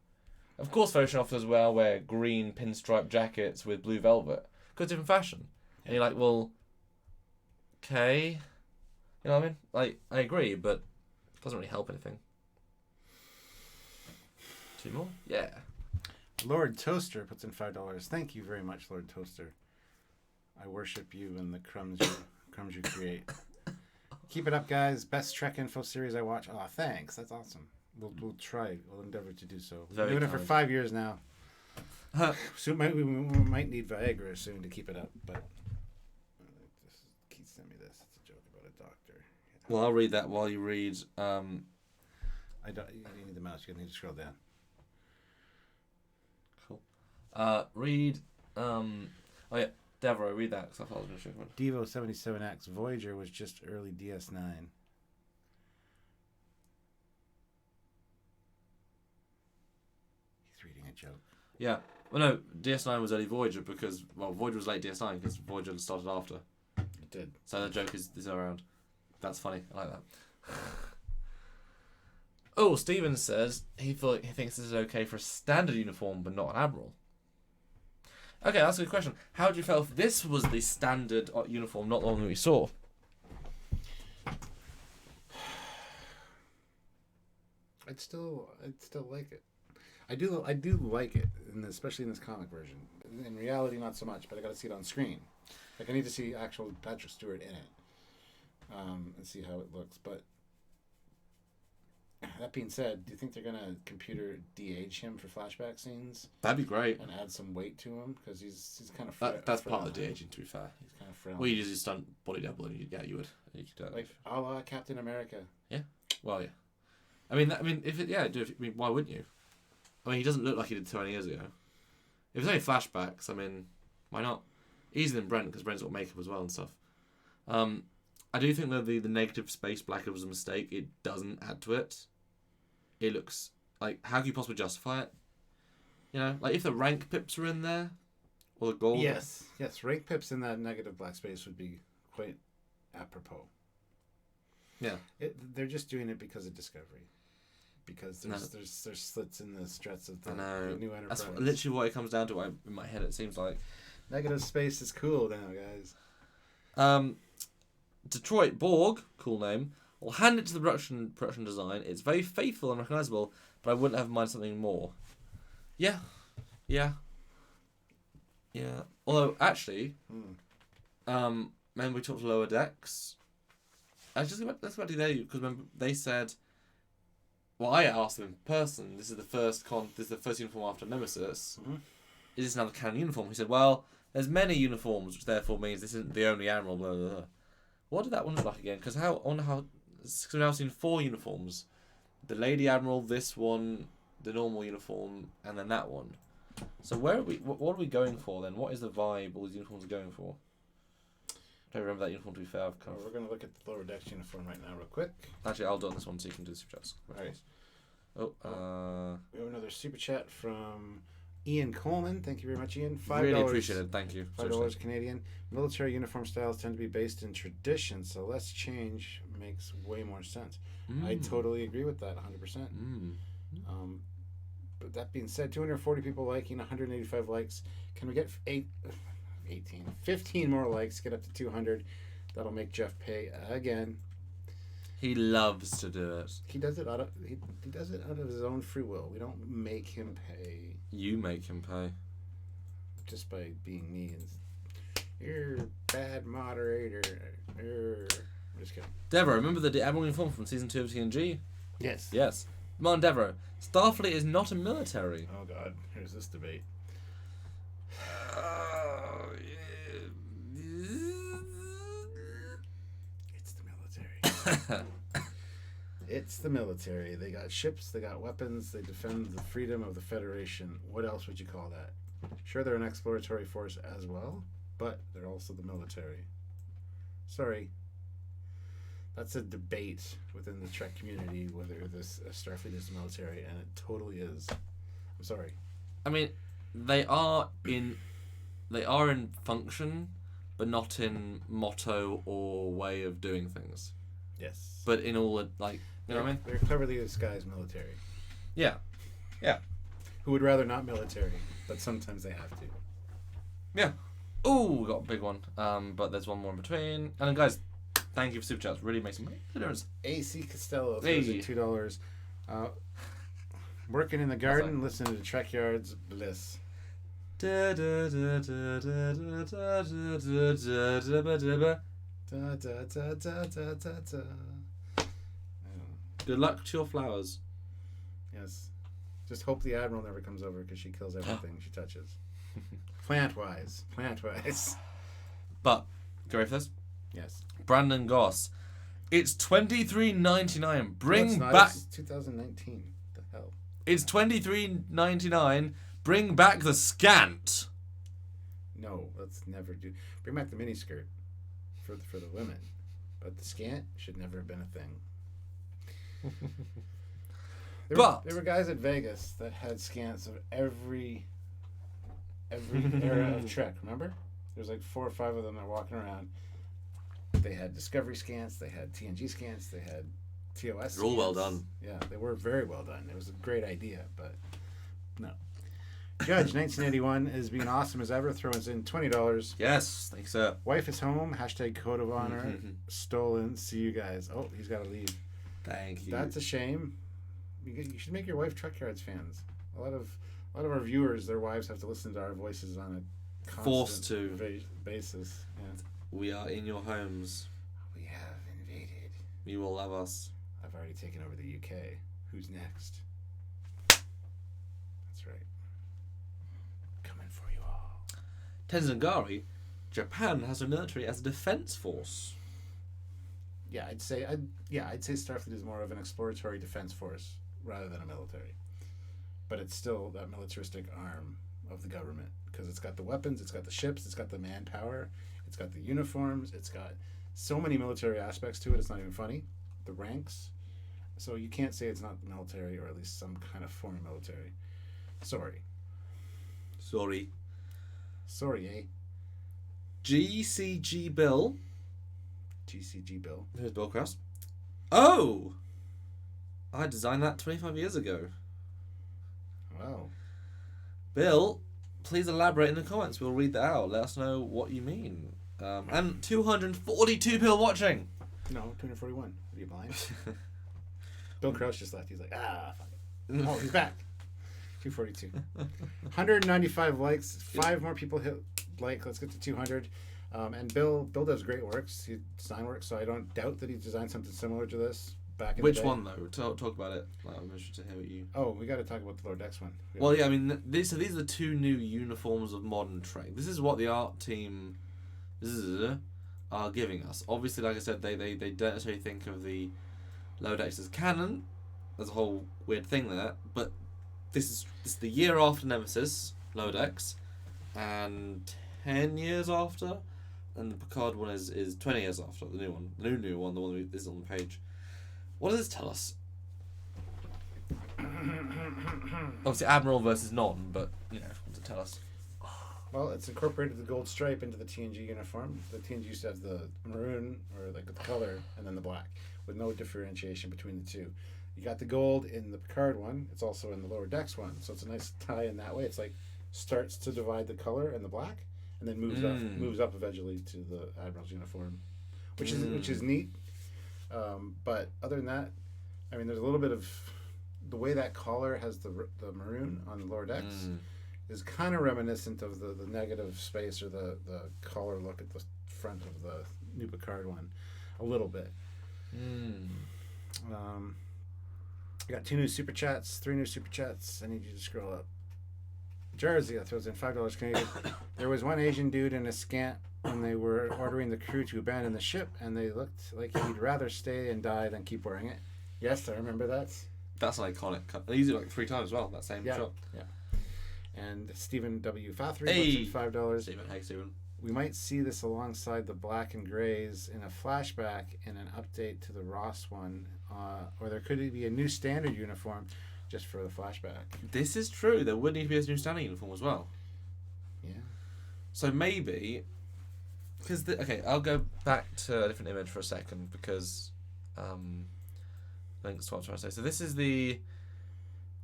A: Of course, fashion officers wear green pinstripe jackets with blue velvet. Because it's different fashion. And you're like, well, okay. You know what I mean? Like, I agree, but it doesn't really help anything. 2 more? Yeah.
B: Lord Toaster puts in $5. Thank you very much, Lord Toaster. I worship you and the crumbs you create. Keep it up, guys. Best Trek info series I watch. Oh, thanks. That's awesome. We'll try. We'll endeavor to do so. We've been doing it for 5 years now. Soon we might need Viagra soon to keep it up. But Keith sent me this. It's a joke about a doctor.
A: Well, I'll read that while you read.
B: I don't. You need the mouse. You need to scroll down.
A: Cool. Read. Oh yeah, Deborah, read that because I thought I was going to show you.
B: Devo 77X Voyager was just early DS9. Reading a joke.
A: Yeah. Well, no, DS9 was early Voyager because, well, Voyager was late DS9 because Voyager started after.
B: It did.
A: So the joke is around. That's funny. I like that. Oh, Steven says he thinks this is okay for a standard uniform but not an Admiral. Okay, that's a good question. How do you feel if this was the standard uniform, not the one that we saw?
B: I'd still like it. I do like it, and especially in this comic version. In reality, not so much, but I got to see it on screen. Like I need to see actual Patrick Stewart in it, and see how it looks. But that being said, do you think they're gonna computer de-age him for flashback scenes?
A: That'd be great.
B: And add some weight to him because he's kind of
A: that's part of the de-aging. To be fair,
B: he's kind of frail.
A: Well, you just stunt body double, and you would.
B: Like a la Captain America.
A: Yeah. Well, yeah. I mean, why wouldn't you? I mean, he doesn't look like he did 20 years ago. If it's only flashbacks, I mean, why not? Easier than Brent, because Brent's got makeup as well and stuff. I do think that the negative space black was a mistake. It doesn't add to it. It looks like, how can you possibly justify it? You know, like if the rank pips were in there, or the gold.
B: Yes, rank pips in that negative black space would be quite apropos.
A: Yeah,
B: they're just doing it because of Discovery, because there's slits in the struts of the new Enterprise.
A: That's literally what it comes down to. In my head, it seems like
B: negative space is cool now, guys.
A: Detroit Borg, cool name. I'll hand it to the production design. It's very faithful and recognizable, but I wouldn't have minded something more. Yeah. Although actually, remember we talked Lower Decks. That's about to there because remember they said. Well, I asked them in person. This is the first uniform after Nemesis.
B: Mm-hmm.
A: Is this another canon uniform? He said, "Well, there's many uniforms, which therefore means this isn't the only Admiral." Blah blah blah. What did that one look like again? Because I wonder how. Because we've now seen 4 uniforms: the Lady Admiral, this one, the normal uniform, and then that one. So where are we? What are we going for then? What is the vibe all these uniforms are going for? I don't remember that uniform to be fair.
B: We're going to look at the Lower Decks uniform right now real quick.
A: Actually, I'll do it on this one so you can do the super chats.
B: Alright.
A: We
B: have another super chat from Ian Coleman. Thank you very much, Ian. $5.
A: Really appreciate it. Thank you.
B: $5 Canadian. Military uniform styles tend to be based in tradition, so less change makes way more sense. I totally agree with that 100%. But that being said, 240 people liking, 185 likes. Can we get 15 more likes, get up to 200? That'll make Jeff pay again.
A: He loves to do it.
B: He does it out of his own free will. We don't make him pay.
A: You make him pay.
B: Just by being me and you're bad moderator. I'm just kidding.
A: Deborah, remember the Admiral uniform from season 2 of TNG?
B: Yes.
A: Yes. Come on, Deborah. Starfleet is not a military.
B: Oh God, here's this debate. It's the military. It's the military. They got ships, they got weapons, they defend the freedom of the Federation. What else would you call that? Sure, they're an exploratory force as well, but they're also the military. Sorry. That's a debate within the Trek community whether this Starfleet is the military, and it totally is. I'm sorry.
A: I mean, they are in function, but not in motto or way of doing things.
B: Yes.
A: But in all, like, you know what I mean?
B: They're cleverly disguised military.
A: Yeah.
B: Who would rather not military, but sometimes they have to.
A: Yeah. Ooh, we got a big one. But there's one more in between. And then, guys, thank you for super chats. Really makes a difference.
B: AC Costello throws in $2. Working in the garden, listening to Trek Yards Bliss. Good
A: luck to your flowers.
B: Yes. Just hope the Admiral never comes over because she kills everything she touches. Plant-wise.
A: But, go ready for this?
B: Yes.
A: Brandon Goss. It's $23.99. Bring
B: no,
A: back.
B: It's 2019. What the hell?
A: It's $23.99. Bring back the scant.
B: No, let's never do. Bring back the miniskirt for the women, but the scant should never have been a thing. There were guys at Vegas that had scants of every era of Trek. Remember? There's like 4 or 5 of them that are walking around. They had Discovery scants, they had TNG scants, they had TOS.
A: They're all well done.
B: Yeah, they were very well done. It was a great idea, but no. Judge 1981 is being awesome as ever. Throws in $20.
A: Yes, thanks, sir.
B: Wife is home. # code of honor. Stolen. See you guys. Oh, he's got to leave.
A: Thank you.
B: That's a shame. You should make your wife Truck Yards fans. A lot of our viewers, their wives have to listen to our voices on a
A: Forced
B: constant
A: to.
B: basis. Yeah.
A: We are in your homes.
B: We have invaded.
A: You will love us.
B: I've already taken over the UK. Who's next? That's right. Coming for you all.
A: Tenzingari, Japan has a military as a defense force.
B: Yeah, I'd say Starfleet is more of an exploratory defense force rather than a military. But it's still that militaristic arm of the government because it's got the weapons, it's got the ships, it's got the manpower, it's got the uniforms, it's got so many military aspects to it, it's not even funny. The ranks. So you can't say it's not military or at least some kind of form of military. Sorry, eh?
A: GCG Bill.
B: GCG Bill.
A: Who's Bill Cross? Oh! I designed that 25 years ago.
B: Wow.
A: Bill, please elaborate in the comments. We'll read that out. Let us know what you mean. And 242 people watching.
B: No, 241. Are you blind? Bill Crouch just left. He's like, fuck it. Oh, he's back. 242. 195 likes. 5 more people hit like. Let's get to 200. And Bill does great works. He design work, so I don't doubt that he's designed something similar to this back in
A: Which
B: the day.
A: one, though? Talk about it. I'm interested to hear what you...
B: Oh, we got to talk about the Lower Decks one.
A: Well, yeah, I mean, these are the 2 new uniforms of modern Trek. This is what the art team are giving us. Obviously, like I said, they don't necessarily think of the Lower Decks as canon. There's a whole weird thing there. But this is the year after Nemesis, Lower Decks, and 10 years after. And the Picard one is 20 years after, the new one. The new one, the one that is on the page. What does this tell us? Obviously, Admiral versus non, but, what does it tell us?
B: Well, it's incorporated the gold stripe into the TNG uniform. The TNG used to have the maroon, or like the color, and then the black, with no differentiation between the two. You got the gold in the Picard one. It's also in the Lower Decks one. So it's a nice tie in that way. It's like starts to divide the color and the black, and then moves up eventually to the Admiral's uniform, which is neat. But other than that, I mean, there's a little bit of the way that collar has the maroon on the Lower Decks is kind of reminiscent of the negative space or the collar look at the front of the new Picard one, a little bit. I got 2 new super chats, 3 new super chats. I need you to scroll up. Jersey throws in $5 Canadian. There was one Asian dude in a scant when they were ordering the crew to abandon the ship, and they looked like he'd rather stay and die than keep wearing it. Yes, I remember that.
A: That's an iconic cut. They used it like 3 times as well, that same shot.
B: Yeah. And Stephen W. Fathry $5.
A: Stephen, hey Stephen.
B: We might see this alongside the black and grays in a flashback in an update to the Ross one, or there could be a new standard uniform just for the flashback.
A: This is true. There would need to be a new standard uniform as well.
B: Yeah.
A: So maybe, because I'll go back to a different image for a second because links to what I'm trying to say. So this is the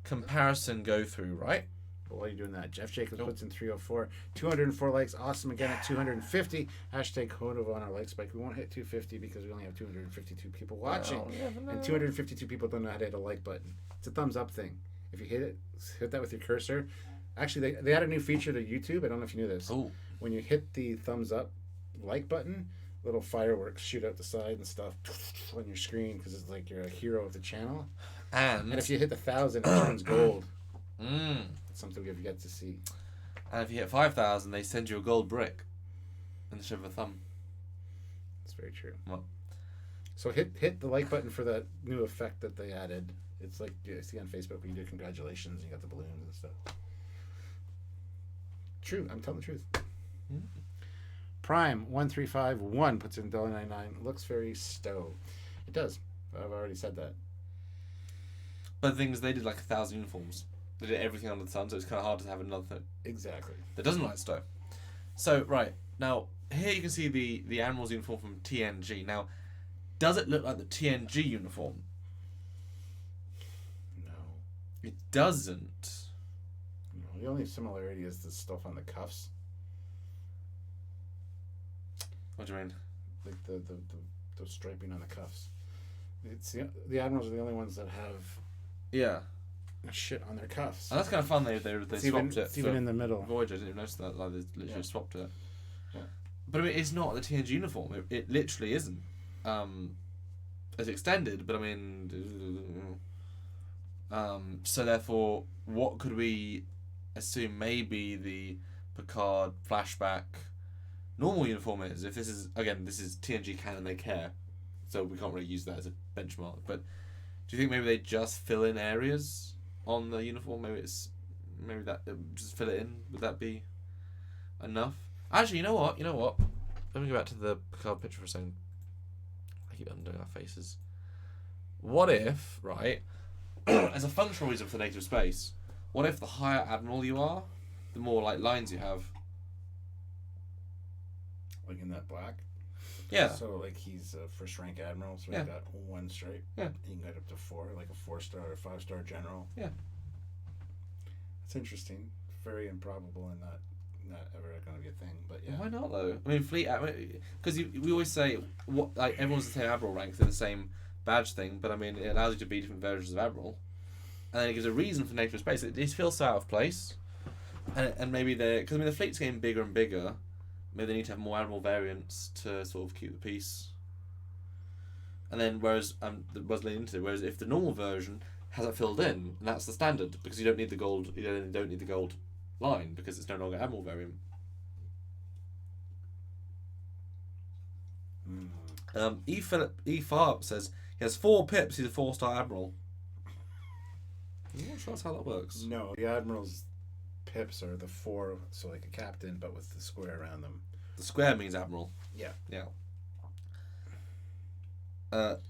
A: comparison go through, right?
B: But while you're doing that, Jeff Jacobs puts in 304, 204 likes, awesome again at 250. Hashtag Konovo on our like spike. We won't hit 250 because we only have 252 people watching, and 252 people don't know how to hit a like button. It's a thumbs up thing. If you hit that with your cursor. Actually, they added a new feature to YouTube. I don't know if you knew this.
A: Oh.
B: When you hit the thumbs up like button, little fireworks shoot out the side and stuff on your screen because it's like you're a hero of the channel. And if you hit 1,000, it turns gold. It's something we have yet to see.
A: And if you hit 5,000, they send you a gold brick in the shape of a thumb.
B: That's very true.
A: Well,
B: so hit the like button for that new effect that they added. It's like you see on Facebook when you do congratulations and you got the balloons and stuff. True, I'm telling the truth. Prime 1351 puts in $1.99. Looks very stowe. It does. I've already said that.
A: But the thing is, they did like 1,000 uniforms. They did everything under the sun, so it's kind of hard to have another thing.
B: Exactly.
A: That doesn't like stowe. So, right. Now, here you can see the Admiral's uniform from TNG. Now, does it look like the TNG uniform?
B: No.
A: It doesn't.
B: No, the only similarity is the stuff on the cuffs.
A: What do you mean?
B: Like the striping on the cuffs. It's the Admirals are the only ones that have
A: Yeah.
B: shit on their cuffs.
A: And that's kind of fun. They swapped it.
B: It's even in the middle.
A: Voyager, I didn't notice that. Like, they literally swapped it.
B: Yeah.
A: But I mean, it's not the TNG uniform. It literally isn't. It's extended, but I mean, so therefore, what could we assume maybe the Picard flashback normal uniform is? If this is TNG canon, they care, so we can't really use that as a benchmark. But do you think maybe they just fill in areas on the uniform? Maybe that just fill it in. Would that be enough? Actually, you know what? Let me go back to the Picard picture for a second. I keep undoing our faces. What if, right, as a functional reason for the native space, what if the higher admiral you are, the more like lines you have?
B: Like in that black?
A: Yeah.
B: So like he's a first rank admiral, so he's got 1 stripe.
A: Yeah.
B: He can get up to 4, like a 4-star or 5-star general.
A: Yeah.
B: That's interesting. Very improbable in that. Not ever going to be a thing, but yeah.
A: Why not though? I mean, fleet, because we always say what, like, everyone's the same admiral rank, they're the same badge thing, but I mean, it allows you to be different versions of admiral, and then it gives a reason for native space. It feels so out of place, and maybe because I mean the fleet's getting bigger and bigger. Maybe they need to have more admiral variants to sort of keep the peace. And then whereas if the normal version has it filled in, and that's the standard, because you don't need the gold. You don't need the gold line because it's no longer admiral variant. E. Farp says he has 4 pips. He's a 4-star admiral. I'm not sure that's how that works.
B: No, the admiral's pips are the 4, so like a captain, but with the square around them.
A: The square means admiral.
B: Yeah.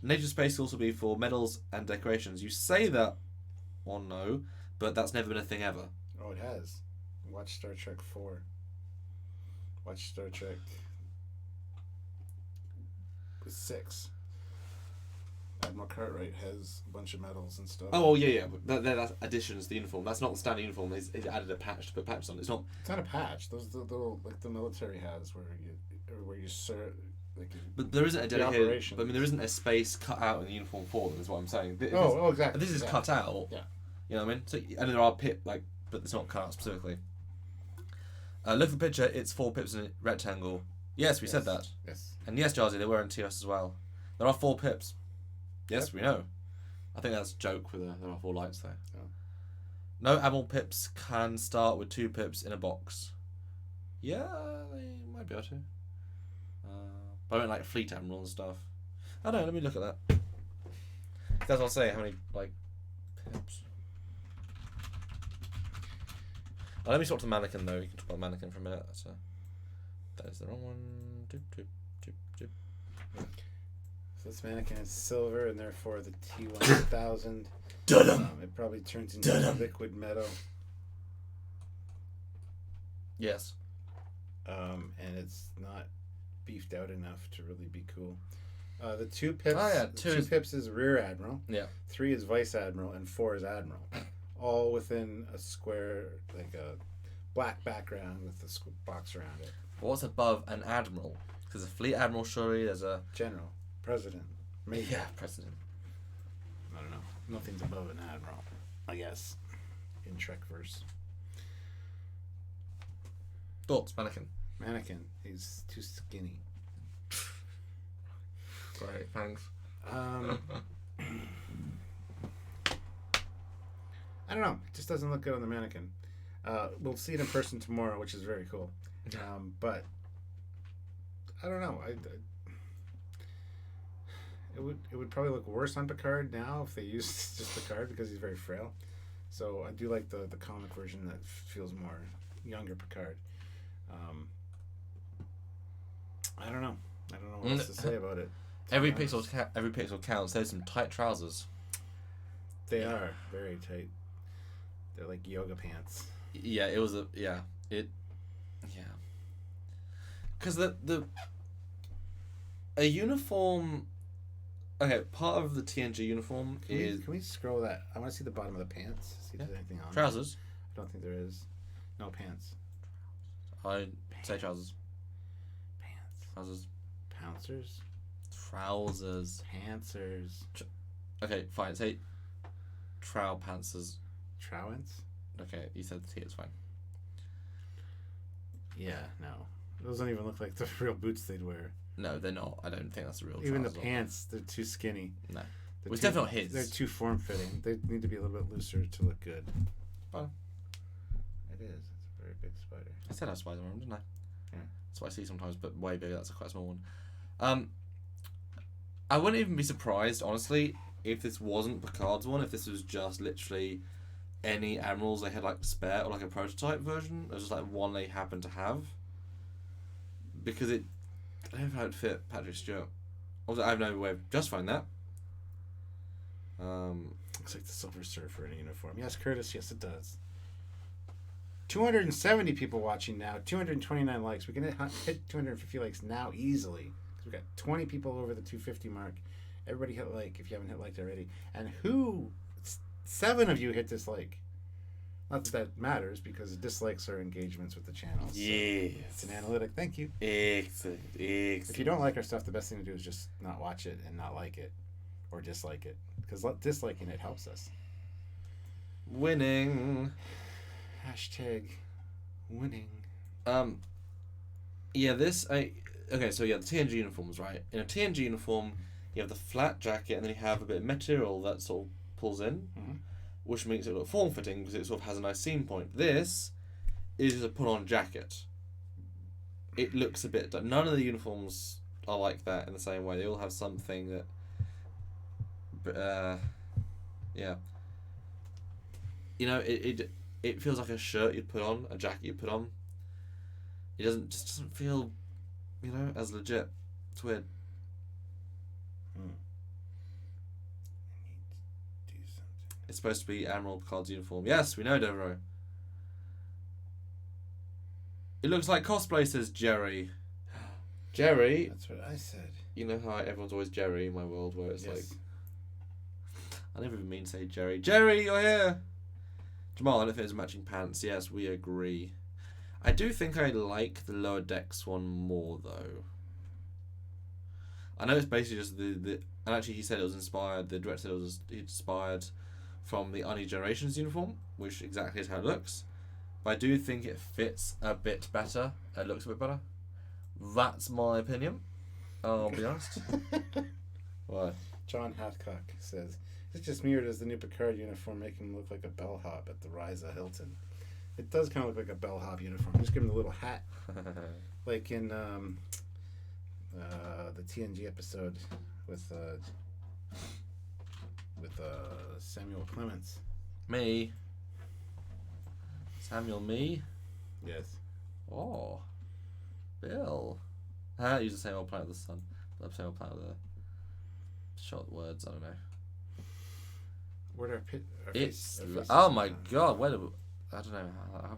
A: Native space will also be for medals and decorations. You say that, or no, but that's never been a thing ever.
B: Oh, it has. Watch Star Trek 4. Watch Star Trek 6. Admiral Cartwright has a bunch of medals and stuff.
A: Oh, yeah. But that's additions to the uniform. That's not the standard uniform. He's added a patch to put patches on. It's not
B: a patch. Those the like the military has where you serve. Like
A: but there isn't a dedicated. But I mean, there isn't a space cut out in the uniform for them. Is what I'm saying.
B: Exactly.
A: This is cut out.
B: Yeah.
A: You know what I mean? So, and there are but it's not cut out specifically. Look at the picture. It's 4 pips in a rectangle. Yes, we said that.
B: Yes.
A: And yes, Jarzy, they were in TOS as well. There are 4 pips. Yes, we know. I think that's a joke with there are 4 lights there.
B: Oh.
A: No admiral pips can start with 2 pips in a box. Yeah, they might be able to. But I mean, like fleet admiral and stuff. I don't know. Let me look at that. That's what I'll say. How many pips? Let me talk to Mannequin though. You can talk about Mannequin for a minute. That is the wrong one. Doop.
B: So this Mannequin is silver, and therefore the T1000. It probably turns into liquid metal.
A: Yes.
B: And it's not beefed out enough to really be cool. The 2 pips.
A: Oh yeah,
B: 2 pips is rear admiral.
A: Yeah.
B: 3 is vice admiral, and 4 is admiral. All within a square, like a black background with a box around it.
A: What's above an admiral? Because a fleet admiral, surely there's a
B: general, president, maybe.
A: Yeah, president.
B: I don't know. Nothing's above an admiral, I guess, in Trekverse.
A: Thoughts, Mannequin.
B: Mannequin. He's too skinny.
A: Great, thanks.
B: I don't know. It just doesn't look good on the Mannequin. We'll see it in person tomorrow, which is very cool. But I don't know. It would probably look worse on Picard now if they used just Picard because he's very frail. So I do like the comic version that feels more younger Picard. I don't know what else to say about it.
A: Every pixel counts. There's some tight trousers.
B: They are very tight. They're like yoga pants.
A: Yeah, it was because a uniform. Okay, part of the TNG uniform is.
B: Can we scroll that? I want to see the bottom of the pants. See if there's anything on
A: trousers.
B: I don't think there is. No pants.
A: I say trousers.
B: Pants.
A: Trousers.
B: Pouncers.
A: Trousers.
B: Pantsers.
A: Okay, fine. Say Trow Pantsers.
B: Trowants?
A: Okay, you said the T, it's fine.
B: Yeah, no. Those don't even look like the real boots they'd wear.
A: No, they're not. I don't think that's the real
B: Even the
A: trousers.
B: pants, they're too skinny.
A: No.
B: They're
A: It's definitely not his.
B: They're too form-fitting. They need to be a little bit looser to look good.
A: Fine.
B: It is. It's a very big spider.
A: I said I have spiders around, didn't I?
B: Yeah.
A: That's what I see sometimes, but way bigger. That's a quite small one. I wouldn't even be surprised, honestly, if this wasn't Picard's one, if this was just literally any Admirals they had, like, spare, or, like, a prototype version. It was just, like, one they happened to have. Because I don't know how it'd fit Patrick Stewart. Also, I have no way of justifying that.
B: Looks like the Silver Surfer in a uniform. Yes, Curtis, yes it does. 270 people watching now, 229 likes. We can hit 250 likes now easily. We've got 20 people over the 250 mark. Everybody hit like if you haven't hit liked already. And 7 of you hit dislike. Not that matters because dislikes are engagements with the channel. So
A: yes.
B: It's an analytic. Thank you.
A: Excellent.
B: If you don't like our stuff, the best thing to do is just not watch it and not like it. Or dislike it. Because disliking it helps us.
A: Winning.
B: Hashtag winning.
A: Yeah, okay, so yeah, the TNG uniforms, right? In a TNG uniform, you have the flat jacket and then you have a bit of material that sort of pulls in, which makes it look form-fitting because it sort of has a nice seam point. This is a put-on jacket. It looks a bit... None of the uniforms are like that in the same way. They all have something that... yeah. You know, it feels like a shirt you'd put on, a jacket you'd put on. It doesn't feel, you know, as legit. It's weird.
B: I need to do something.
A: It's supposed to be Admiral Picard's uniform. Yes, we know, Devereaux. It looks like cosplay, says Jerry. Jerry.
B: That's what I said.
A: You know how everyone's always Jerry in my world, where it's like... I never even mean to say Jerry. Jerry, you're here! Jamal, I don't think it's matching pants. Yes, we agree. I do think I like the Lower Decks one more, though. I know it's basically just and actually he said it was inspired, the director said it was inspired from the Unee Generations uniform, which exactly is how it looks. But I do think it fits a bit better. It looks a bit better. That's my opinion. I'll be honest. What?
B: John Hathcock says, it's just mirrored as the new Picard uniform, making him look like a bellhop at the Riza Hilton. It does kind of look like a bellhop uniform. Just give him the little hat. Like in the TNG episode with Samuel Clemens.
A: Me. Samuel me?
B: Yes.
A: Oh. Bill. Use the same old planet of the sun. The same old planet of the short words, I don't know.
B: Where did our
A: It's...
B: faces
A: oh my
B: on?
A: god, where did... I don't know how that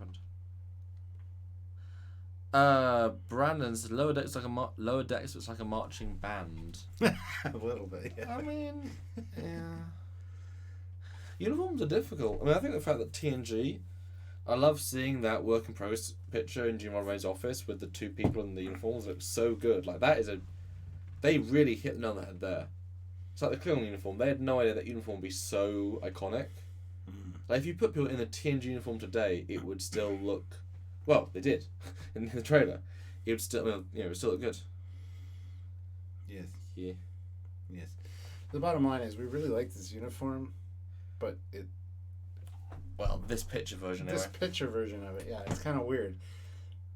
A: happened. Brandon said Lower Decks looks like a marching band.
B: A little bit, yeah.
A: I mean, yeah. Uniforms are difficult. I mean, I think the fact that TNG... I love seeing that work in progress picture in Gene Roddenberry's office with the two people in the uniforms. It looks so good. Like, that is a... They really hit the nail on the head there. It's like the Klingon uniform. They had no idea that uniform would be so iconic. Like, if you put people in the TNG uniform today, it would still look... Well, they did. In the trailer. It would still, it would still look good.
B: Yes.
A: Yeah.
B: Yes. The bottom line is we really like this uniform, but it...
A: Well, this picture version,
B: This
A: anyway.
B: picture version of it, yeah, it's kind of weird.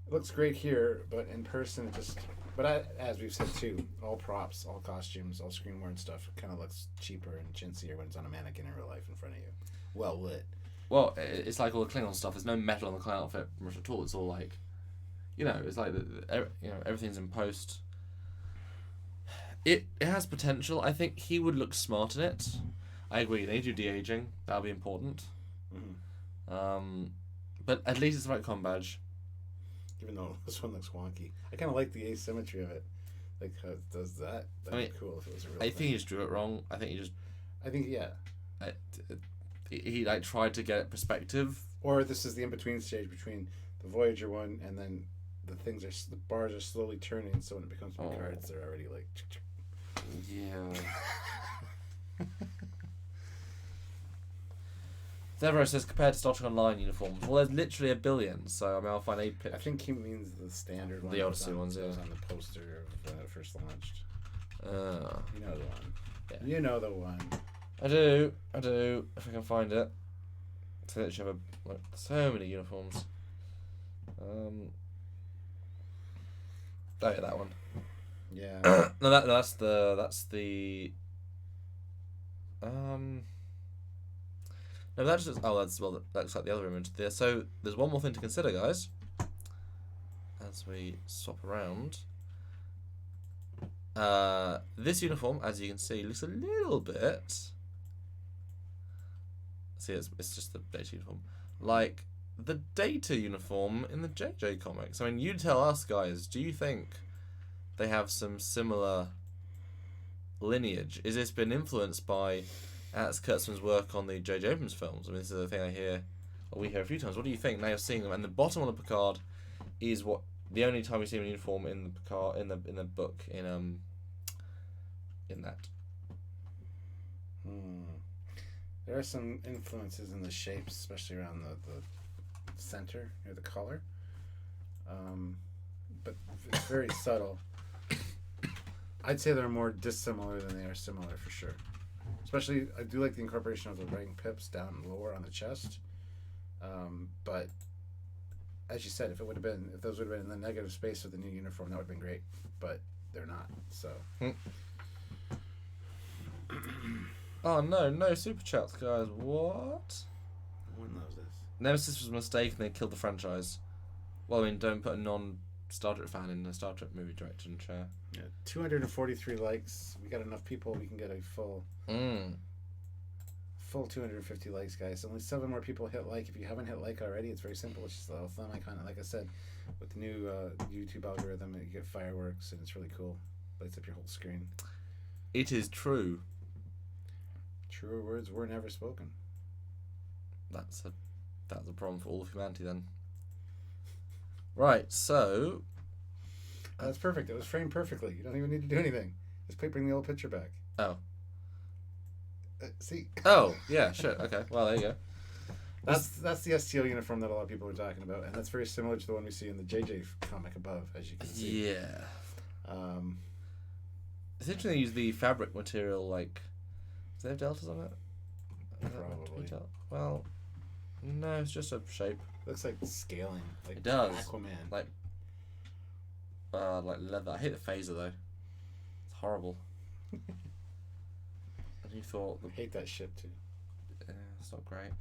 B: It looks great here, but in person it just... But as we've said too, all props, all costumes, all screen worn stuff kind of looks cheaper and chintzier when it's on a mannequin in real life in front of you. Well lit.
A: Well, it's like all the Klingon stuff. There's no metal on the Klingon outfit much at all. It's all like, it's like everything's in post. It has potential. I think he would look smart in it. I agree. They need to do de-aging. That'll be important.
B: Mm-hmm.
A: But at least it's the right com badge.
B: Even though this one looks wonky, I kind of like the asymmetry of it. Like how it does that. That'd be cool if it was a real
A: I
B: thing.
A: think he just drew it wrong. I think
B: yeah.
A: He like tried to get perspective.
B: Or this is the in-between stage between the Voyager one and then the bars are slowly turning, so when it becomes Picard's, they're already like...
A: Yeah. Devereaux says compared to Star Trek Online uniforms. Well, there's literally a billion, so I mean, I'll find a picture.
B: I think he means the standard one.
A: The Odyssey ones,
B: that
A: yeah.
B: was on the poster of when it first launched. You know the one.
A: Yeah.
B: You know the one.
A: I do. If I can find it. So they have so many uniforms. Oh yeah, that one.
B: Yeah.
A: No, that's the. No, that's just. Oh, that's like the other image there. So there's one more thing to consider, guys. As we swap around. This uniform, as you can see, looks a little bit. See, it's just the Data uniform, like the Data uniform in the JJ comics. I mean, you tell us, guys. Do you think they have some similar lineage? Is this been influenced by Alex Kurtzman's work on the J.J. Abrams films? I mean, this is a thing I hear, or we hear a few times. What do you think? Now you're seeing them, and the bottom on the Picard is what the only time we see him in uniform in the Picard in the book in that.
B: There are some influences in the shapes, especially around the center near the collar. But it's very subtle. I'd say they're more dissimilar than they are similar for sure. Especially, I do like the incorporation of the writing pips down lower on the chest. But as you said, if those would have been in the negative space of the new uniform, that would have been great. But they're not. So.
A: Oh no super chats, guys. What?
B: One knows this.
A: Nemesis was a mistake and they killed the franchise. Well, I mean, don't put a non-Star Trek fan in the Star Trek movie direction chair.
B: Yeah, 243 likes. We got enough people. We can get a full 250 likes, guys. Only 7 more people hit like. If you haven't hit like already, it's very simple. It's just a little thumb icon. Like I said, with the new YouTube algorithm, you get fireworks, and it's really cool. Lights up your whole screen.
A: It is true.
B: Truer words were never spoken.
A: That's a problem for all of humanity then. Right, so
B: that's perfect. It was framed perfectly. You don't even need to do anything. Just bring the old picture back.
A: Oh.
B: See.
A: Oh yeah, shit. Okay. Well, there you go.
B: That's the STO uniform that a lot of people are talking about, and that's very similar to the one we see in the JJ comic above, as you can see.
A: Yeah. It's interesting they use the fabric material like. Do they have deltas on it?
B: Probably.
A: Well, no, it's just a shape.
B: Looks like scaling. Like
A: it does.
B: Aquaman.
A: Like leather. I hate the phaser though. It's horrible. And you thought
B: I hate that ship too.
A: Yeah, it's not great.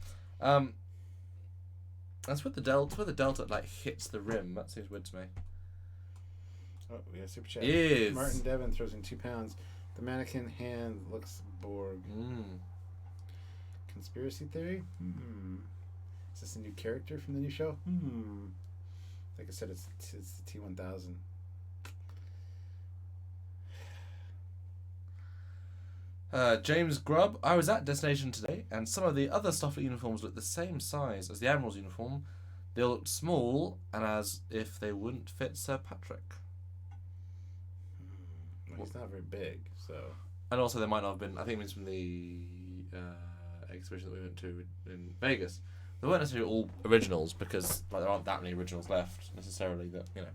A: That's where the delta like hits the rim. That seems weird to me.
B: Oh, we have super chat.
A: Is
B: Martin Devon throws in 2 pounds. The mannequin hand looks Borg. Conspiracy theory? Is this a new character from the new show? Like I said, it's the T-1000.
A: James Grubb. I was at Destination today, and some of the other Starfleet uniforms looked the same size as the Admirals uniform. They looked small, and as if they wouldn't fit Sir Patrick.
B: Well, he's not very big, so.
A: And also, they might not have been. I think it means from the exhibition that we went to in Vegas. They weren't necessarily all originals because there aren't that many originals left necessarily. That like,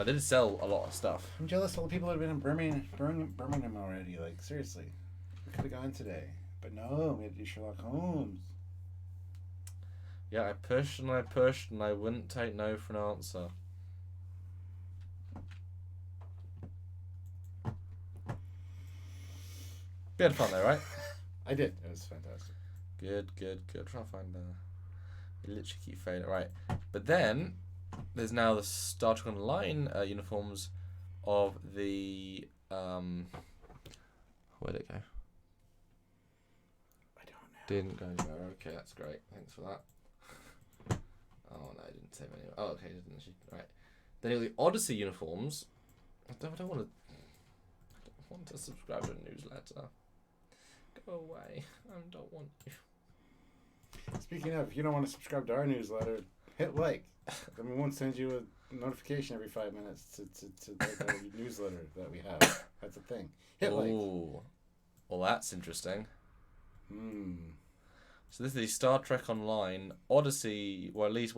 A: they did sell a lot of stuff.
B: I'm jealous of all the people that have been in Birmingham already. Like seriously, we could have gone today, but no, we had to do Sherlock Holmes.
A: Yeah, I pushed and I wouldn't take no for an answer. We had fun though, right?
B: I did. It was fantastic.
A: Good. Try to find we literally keep failing it, right? But then there's now the Star Trek Online uniforms of the where'd it go?
B: I don't know.
A: Didn't go anywhere. Okay, that's great. Thanks for that. Oh no, I didn't save anywhere. Oh, okay, didn't she? Right. Then the Odyssey uniforms. I don't want to subscribe to a newsletter. Go away. I don't want you.
B: Speaking of, if you don't want to subscribe to our newsletter, hit like. Then we won't send you a notification every 5 minutes to like our newsletter that we have. That's a thing. Hit like.
A: Well, that's interesting. So this is the Star Trek Online Odyssey, or at least,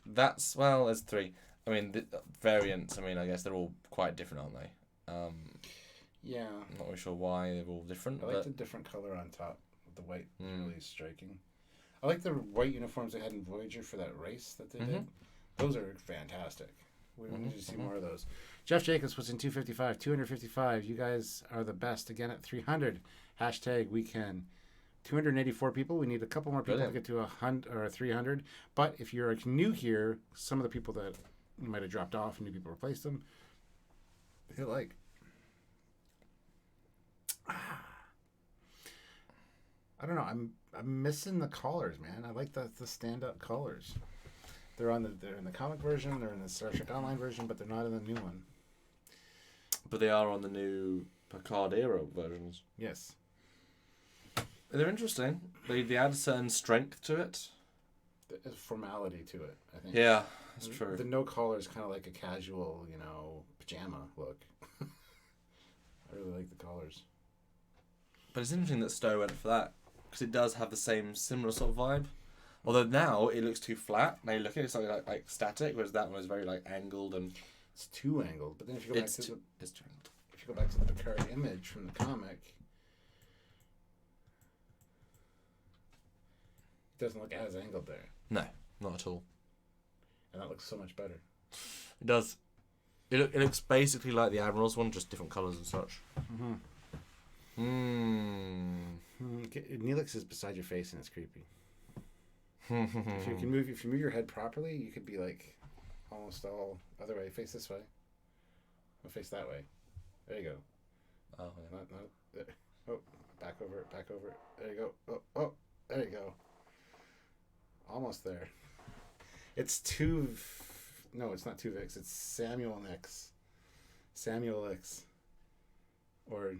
A: there's 3. I mean, the variants, I guess they're all quite different, aren't they?
B: Yeah.
A: I'm not really sure why they're all different.
B: I like the different color on top. The white is really striking. I like the white uniforms they had in Voyager for that race that they did. Those are fantastic. We need to see more of those. Jeff Jacobs was in 255. 255. You guys are the best. Again at 300. Hashtag we can. 284 people. We need a couple more people to get to 100 or 300. But if you're new here, some of the people that might have dropped off and new people replaced them, hit like. I don't know. I'm missing the colors, man. I like the stand up colors. They're in the comic version. They're in the Star Trek Online version, but they're not in the new one.
A: But they are on the new Picard era versions.
B: Yes.
A: They're interesting. They add a certain strength to it.
B: There's formality to it, I think.
A: Yeah, that's true.
B: The no collar is kind of like a casual, pajama look. I really like the collars.
A: But it's interesting that Stowe went for that, because it does have the similar sort of vibe. Although now it looks too flat. Now you look at it, it's like static, whereas that one is very angled and.
B: It's too angled. But then if you go back to
A: it's too angled.
B: If you go back to the Picard image from the comic, it doesn't look as angled there.
A: No, not at all.
B: And that looks so much better.
A: It does. It looks basically like the Admirals one, just different colours and such.
B: Neelix is beside your face and it's creepy. If you move your head properly, you could be almost all other way. Face this way. Or face that way. There you go.
A: Oh, yeah.
B: Oh, back over. There you go. Oh, there you go. Almost there. It's no, it's not Tuvix. It's Samuel Nix. Samuel X. Or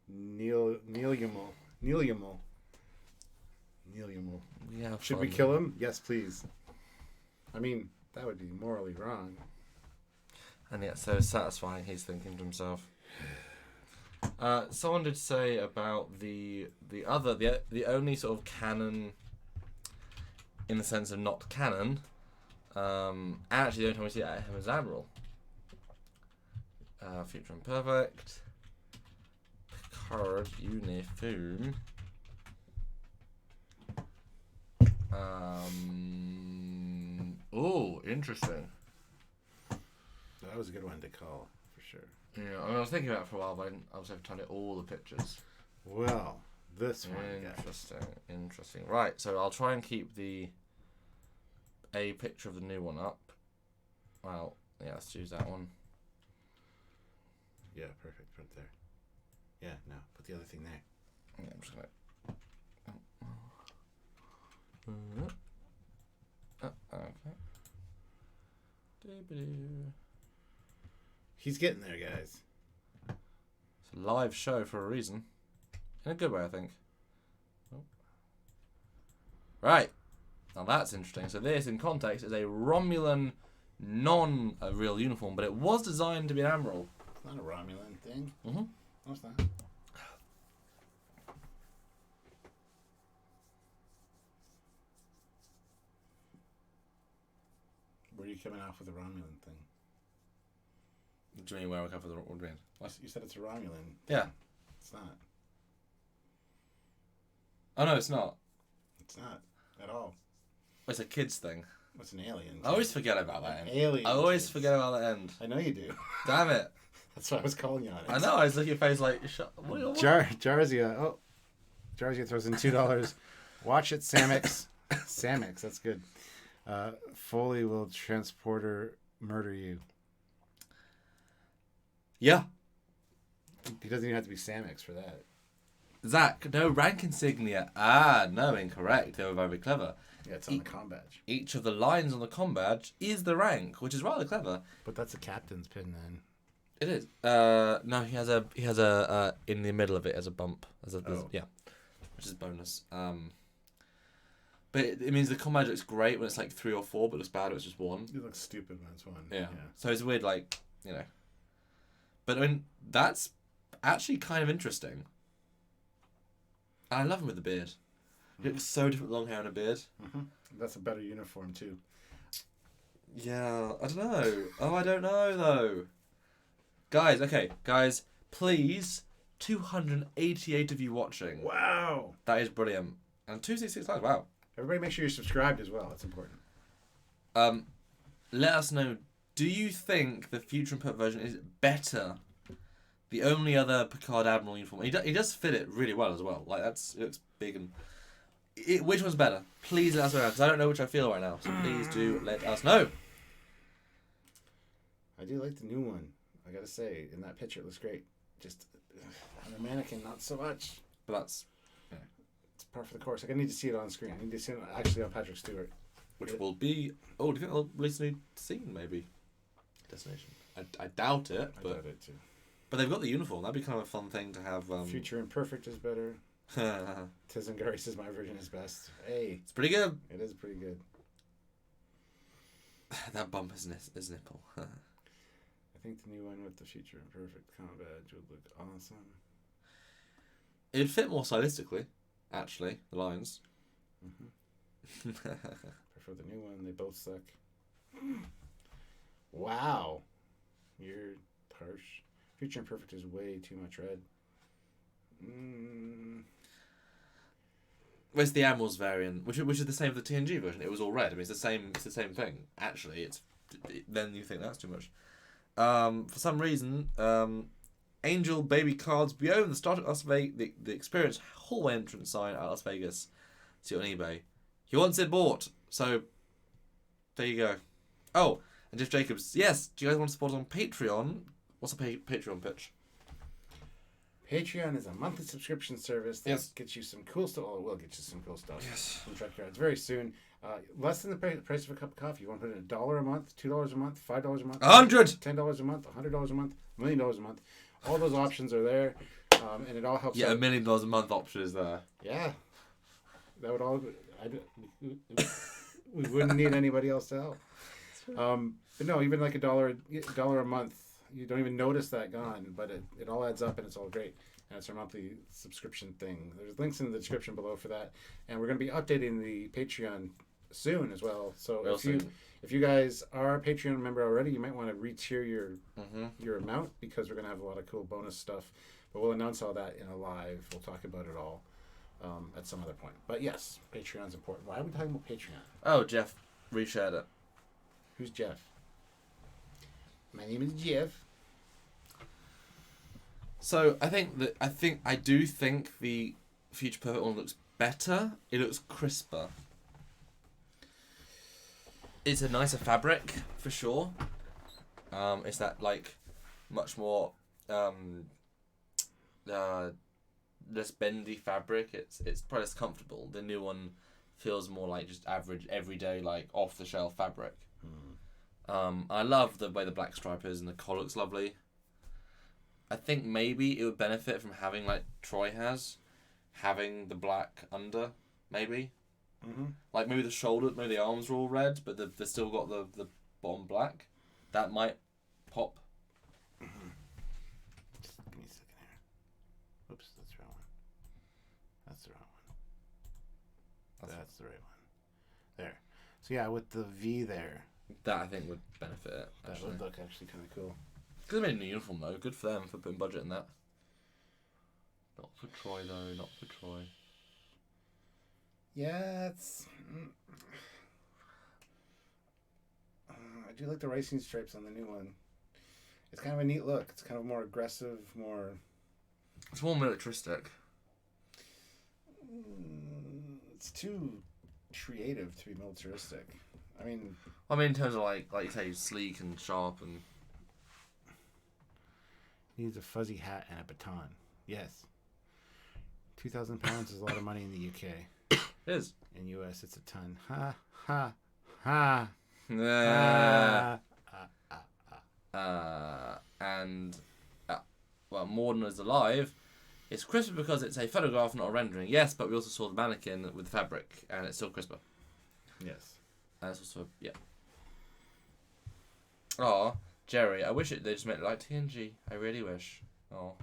B: Neil Yamal.
A: Yeah.
B: Should we kill him? Yes, please. That would be morally wrong.
A: And yet so satisfying, he's thinking to himself. Someone did say about the only sort of canon, in the sense of not canon, actually the only time we see him as Admiral. Future Imperfect. Picard uniform. Oh, interesting.
B: That was a good one to call, for sure.
A: Yeah, I was thinking about it for a while, but I was able to get all the pictures.
B: Well, this one.
A: Interesting. Right, so I'll try and keep a picture of the new one up. Well, yeah, let's choose that one.
B: Yeah, perfect. Put it there. Yeah, no, put the other thing there.
A: Yeah, I'm just gonna. Okay.
B: He's getting there, guys.
A: It's a live show for a reason. In a good way, I think. Oh. Right. Now that's interesting. So this, in context, is a Romulan non-real uniform, but it was designed to be an Admiral.
B: It's not a Romulan thing.
A: Mm-hmm.
B: No, it's not. Where are you coming off with a Romulan thing?
A: Do you mean where I cover the what do you mean? What?
B: You said it's a Romulan.
A: Yeah.
B: It's not.
A: Oh no, it's not.
B: It's not at all.
A: It's a kids thing.
B: It's an alien.
A: I always forget about that end.
B: Alien.
A: I always forget about that end.
B: I know you do.
A: Damn it.
B: That's why I was calling you on it.
A: I know. I was looking at your face like, shut.
B: Jarzia. Oh, Jarzia throws in $2. Watch it, Samix. Samix. That's good. Foley will transporter murder you.
A: Yeah.
B: He doesn't even have to be Samix for that.
A: Zach, no rank insignia. Ah, no, incorrect. They were very clever.
B: Yeah, it's on the comm badge.
A: Each of the lines on the comm badge is the rank, which is rather clever.
B: But that's a captain's pin then.
A: It is. No, he has a in the middle of it as a bump. Yeah, which is a bonus. But it means the comm badge looks great when it's like 3 or 4, but looks bad when it's just 1.
B: It looks stupid when it's 1.
A: Yeah. So it's weird, But that's actually kind of interesting. I love him with the beard. He looks so different with long hair and a beard.
B: Mm-hmm. That's a better uniform too.
A: Yeah, I don't know. Oh, I don't know though. Guys, please, 288 of you watching.
B: Wow.
A: That is brilliant. And 266 likes, wow.
B: Everybody make sure you're subscribed as well. That's important.
A: Let us know, do you think the Future Input version is better? The only other Picard Admiral uniform. He does fit it really well as well. Like, it looks big and... which one's better? Please let us know, because I don't know which I feel right now. So please do let us know.
B: I do like the new one. I gotta say, in that picture, it looks great. Just on the mannequin, not so much.
A: But that's...
B: It's par for the course. I need to see it on screen. I need to see it actually on Patrick Stewart.
A: Which will be... Oh, do you think they'll release a new scene, maybe? Destination. I doubt it, but...
B: I doubt it, too.
A: But they've got the uniform. That'd be kind of a fun thing to have...
B: Future Imperfect is better. Ticonderoga says my version is best. Hey.
A: It's pretty good.
B: It is pretty good.
A: That bump is his nipple.
B: I think the new one with the Future Imperfect combat would look awesome.
A: It'd fit more stylistically, actually, the lines.
B: Mm-hmm. Prefer the new one. They both suck. Wow. You're harsh. Future Imperfect is way too much red.
A: Where's the Admirals variant, which is the same for the TNG version? It was all red. I mean, it's the same thing. Actually, then you think that's too much. For some reason, Angel Baby Cards beyond the start at Las Vegas, the Experience hallway entrance sign at Las Vegas. See it on eBay. He wants it bought, so there you go. Oh, and Jeff Jacobs, yes. Do you guys want to support us on Patreon? What's a Patreon pitch?
B: Patreon is a monthly subscription service that gets you some cool stuff. Oh, it will get you some cool stuff. Yes. From Trek Cards very soon. Less than the price of a cup of coffee. You want to put in $1 a month, $2 a month, $5 a month,
A: $100,
B: $10 a month, $100 a month, $1 million a month. All those options are there, and it all helps.
A: Yeah, out. $1 million a month option is there.
B: Yeah, that would all. We wouldn't need anybody else to help. But no, even like $1 a month, you don't even notice that gone, but it all adds up and it's all great. And it's our monthly subscription thing. There's links in the description below for that, and we're going to be updating the Patreon soon as well. So if you guys are a Patreon member already, you might want to re-tier your amount, because we're going to have a lot of cool bonus stuff. But we'll announce all that in a live. We'll talk about it all at some other point. But yes, Patreon's important. Why are we talking about Patreon?
A: Oh, Jeff reshared it.
B: Who's Jeff? My name is Jeff.
A: So I do think the Future Perfect one looks better. It looks crisper. It's a nicer fabric for sure. It's that like much more less bendy fabric. It's probably less comfortable. The new one feels more like just average everyday like off the shelf fabric. I love the way the black stripe is and the collar looks lovely. I think maybe it would benefit from having, like Troy has, having the black under, maybe. Mm-hmm. Like maybe the shoulders, maybe the arms are all red, but they've still got the bottom black. That might pop.
B: Mm-hmm. Just give me a second here. Oops, that's the wrong one. That's the wrong one. That's the right one. There. So yeah, with the V there.
A: That I think would benefit it.
B: That would look actually kind of cool.
A: Because they made a new uniform though. Good for them for putting budget in that. Not for Troy though. Not for Troy.
B: Yeah, it's. I do like the racing stripes on the new one. It's kind of a neat look. It's kind of more aggressive, more.
A: It's more militaristic.
B: It's too creative to be militaristic. I mean,
A: in terms of like you say, sleek and sharp and.
B: Needs a fuzzy hat and a baton. Yes. 2,000 pounds is a lot of money in the UK.
A: It is.
B: In US, it's a ton. Ha ha ha.
A: And well, Morden is alive. It's crisper because it's a photograph, not a rendering. Yes, but we also saw the mannequin with the fabric, and it's still crisper.
B: Yes.
A: And it's also Oh, Jerry, I wish they just made it like TNG. I really wish. Oh.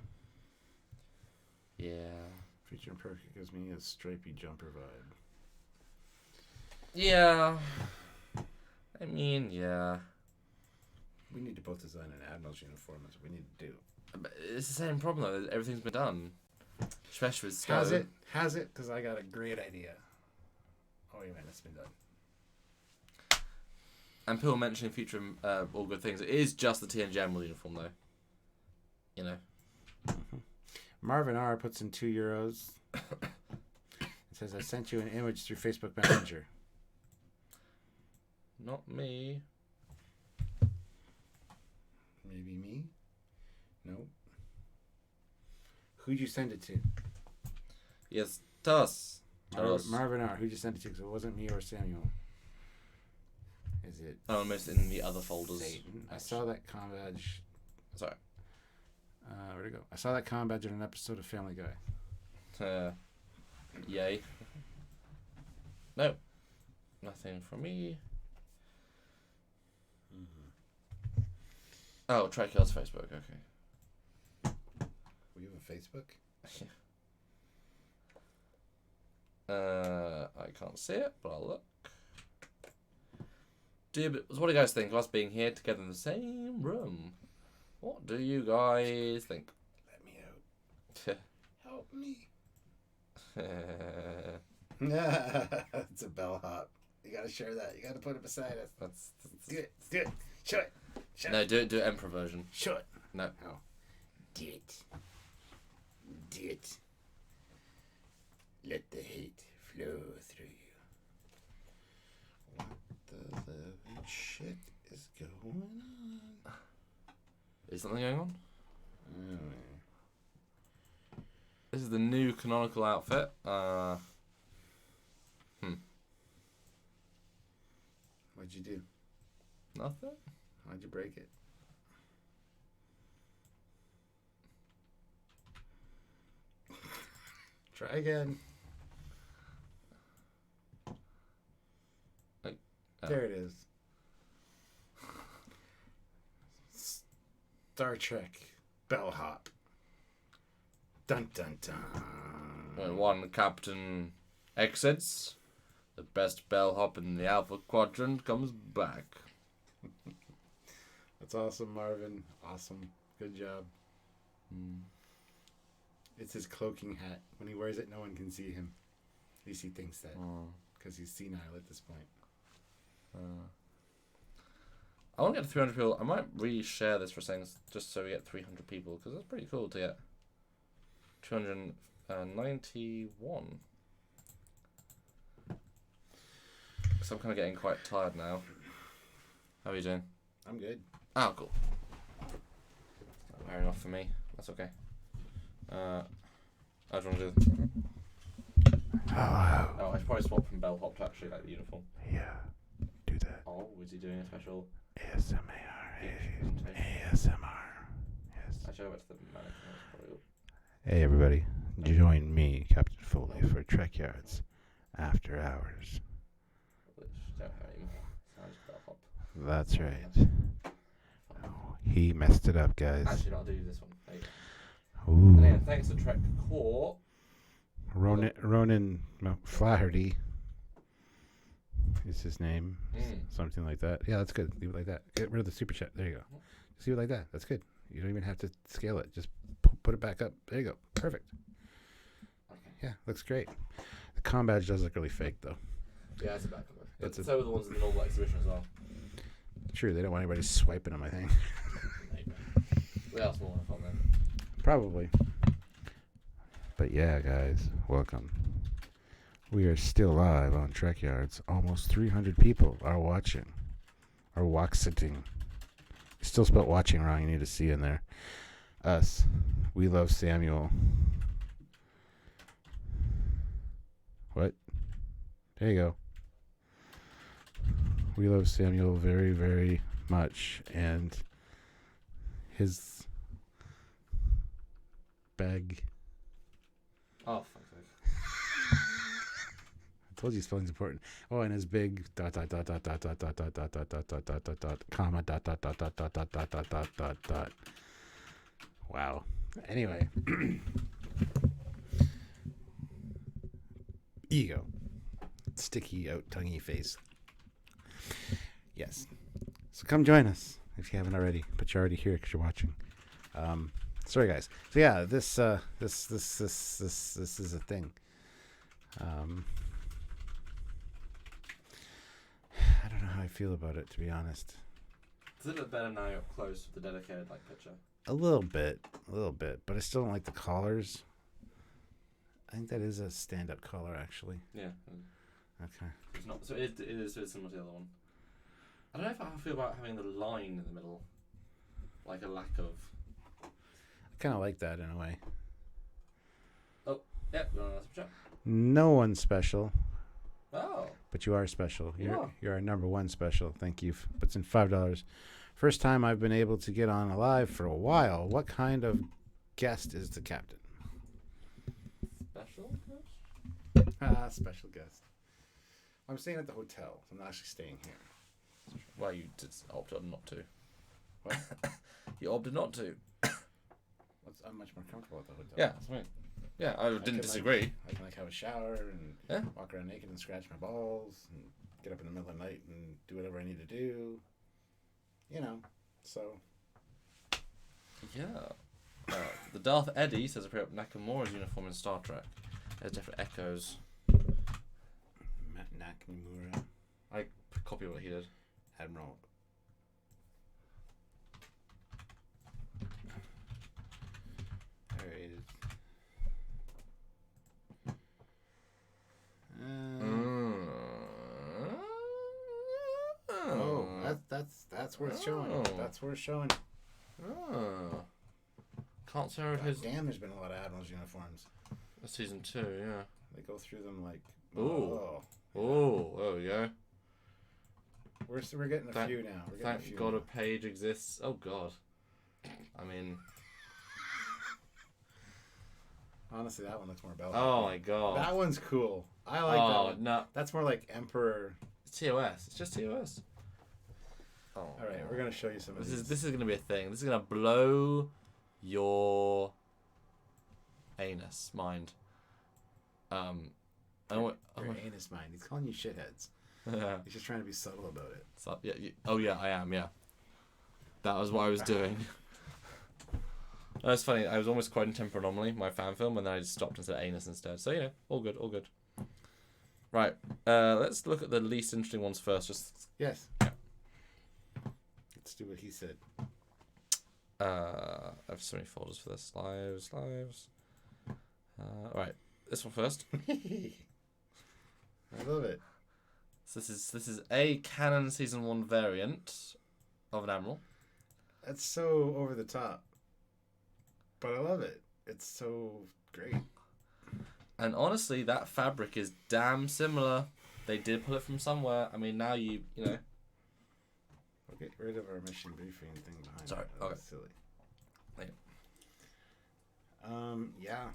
A: Yeah.
B: Featuring Perk gives me a stripy jumper vibe.
A: Yeah. I mean, yeah.
B: We need to both design an Admirals uniform. That's what we need to do.
A: But it's the same problem though. Everything's been done. Especially with Stowe.
B: Has it? Because I got a great idea. Oh, wait a minute. It's been done.
A: And people mentioning future all good things. It is just the TNG Admiral uniform though. You know.
B: Mm-hmm. Marvin R puts in €2. It says, I sent you an image through Facebook Messenger.
A: Not me.
B: Maybe me? Nope. Who'd you send it to?
A: Yes, tell us.
B: Marvin R. Who'd you send it to? Because it wasn't me or Samuel. Is it?
A: Oh, I missed it in the other folders.
B: Satan? I saw that comm badge.
A: Sorry.
B: Where'd it go? I saw that comm badge in an episode of Family Guy.
A: Yay. No. Nothing from me. Mm-hmm. Oh, Trackyard's Facebook, okay.
B: We have a Facebook?
A: I can't see it, but I'll look. What do you guys think of us being here together in the same room? What do you guys think?
B: Let me out. Help me. It's a bellhop. You gotta share that. You gotta put it beside us.
A: That's
B: do it. Do it. Show it.
A: No, do it Emperor version.
B: Show it.
A: No.
B: Do it. Do it. Let the hate flow through you. What the living shit is going on?
A: Is something going on? This is the new canonical outfit.
B: What'd you do?
A: Nothing.
B: How'd you break it? Try again. There it is. Star Trek bellhop. Dun dun dun.
A: When one captain exits, the best bellhop in the Alpha Quadrant comes back.
B: That's awesome, Marvin. Awesome. Good job. It's his cloaking hat. When he wears it, no one can see him. At least he thinks that. Because he's senile at this point.
A: I want to get to 300 people. I might re-share this for things just so we get 300 people, because that's pretty cool to get 291. So I'm kind of getting quite tired now. How are you doing?
B: I'm good.
A: Oh, cool. Not wearing off for me. That's okay. How do you want to do this?
B: Hello.
A: Oh, I should probably swap from bellhop to actually like the uniform.
B: Yeah, do that.
A: Oh, is he doing a special
B: ASMR. ASMR. Yes.
A: Actually, I went to the Mannequin.
B: Hey, everybody. Join me, Captain Foley, for Trek Yards After Hours.
A: Which don't have any more. Sounds bellhop.
B: That's right. Oh, he messed it up, guys.
A: Actually, I'll do this one. There you go.
B: Ooh.
A: And then, thanks to Trek Core.
B: Ronan Flaherty is his name. Something like that. Yeah, that's good. Leave it like that. Get rid of the super chat. There you go. Just leave it like that. That's good. You don't even have to scale it. Just put it back up. There you go. Perfect.
A: Okay.
B: Yeah, looks great. The comm badge does look really fake, though.
A: Yeah, it's a back cover. But so are the ones in the normal exhibition as well.
B: True, they don't want anybody swiping them, I think.
A: We are small enough on them.
B: Probably. But yeah, guys, welcome. We are still live on Trek Yards. Almost 300 people are watching. Or watching. Still spelled watching wrong. You need to see in there. Us. We love Samuel. What? There you go. We love Samuel very, very much. And his bag.
A: Oh, fuck.
B: I told you spelling's important. Oh, and his big dot dot dot dot dot dot dot dot dot dot dot dot dot dot dot comma dot dot dot dot dot dot dot dot dot dot dot. Wow. Anyway, Ego. Sticky out, tonguey face. Yes. So come join us if you haven't already, but you're already here because you're watching. Sorry, guys. So yeah, this is a thing. I don't know how I feel about it, to be honest.
A: Does it look better now you're up close with the dedicated picture?
B: A little bit, but I still don't like the collars. I think that is a stand-up collar, actually.
A: Yeah.
B: Okay.
A: It's not. So it is similar to the other one. I don't know if I feel about having the line in the middle, like a lack of.
B: I kind of like that in a way.
A: Oh, yep. You want to chat?
B: No one's special.
A: Oh.
B: But you are special.
A: Yeah.
B: You're our number one special. Thank you. Puts in $5. First time I've been able to get on live for a while. What kind of guest is the captain?
A: Special guest?
B: Special guest. I'm staying at the hotel. I'm not actually staying here.
A: Well, you just opted not to.
B: What?
A: You opted not to.
B: I'm much more comfortable at the hotel.
A: Yeah, that's right. Yeah, I didn't disagree.
B: I can have a shower and walk around naked and scratch my balls and get up in the middle of the night and do whatever I need to do. So.
A: Yeah. The Darth Eddie says I pick up Nakamura's uniform in Star Trek. There's different echoes.
B: Nakamura.
A: I copy what he did.
B: Admiral. Alright. Oh, that's worth showing. That's worth showing.
A: Oh. Can't say it has.
B: Damn, there's been a lot of Admirals uniforms.
A: Season 2, yeah.
B: They go through them like.
A: Oh, yeah.
B: We're getting a few now.
A: Thank God a page exists. Oh God. I mean.
B: Honestly, that one looks more Bell.
A: Oh my God.
B: That one's cool. I like that one. No. That's more like Emperor.
A: It's TOS. It's just TOS. Oh.
B: All right, we're gonna show you some of these.
A: This is gonna be a thing. This is gonna blow your anus mind.
B: Your anus mind. He's calling you shitheads. He's just trying to be subtle about it.
A: So, yeah. Oh yeah, I am. Yeah. That was what I was doing. That's funny. I was almost quoting Temper Anomaly, my fan film, and then I just stopped and said anus instead. So yeah, all good, all good. Right. Let's look at the least interesting ones first.
B: Yes.
A: Yeah.
B: Let's do what he said.
A: I have so many folders for this. Lives. All right. This one first.
B: I love it.
A: So this is a canon season 1 variant of an Admiral.
B: That's so over the top, but I love it. It's so great.
A: And honestly, that fabric is damn similar. They did pull it from somewhere. I mean, now you know.
B: We'll get rid of our mission briefing thing behind.
A: Sorry.
B: That
A: Okay.
B: was silly.
A: Yeah.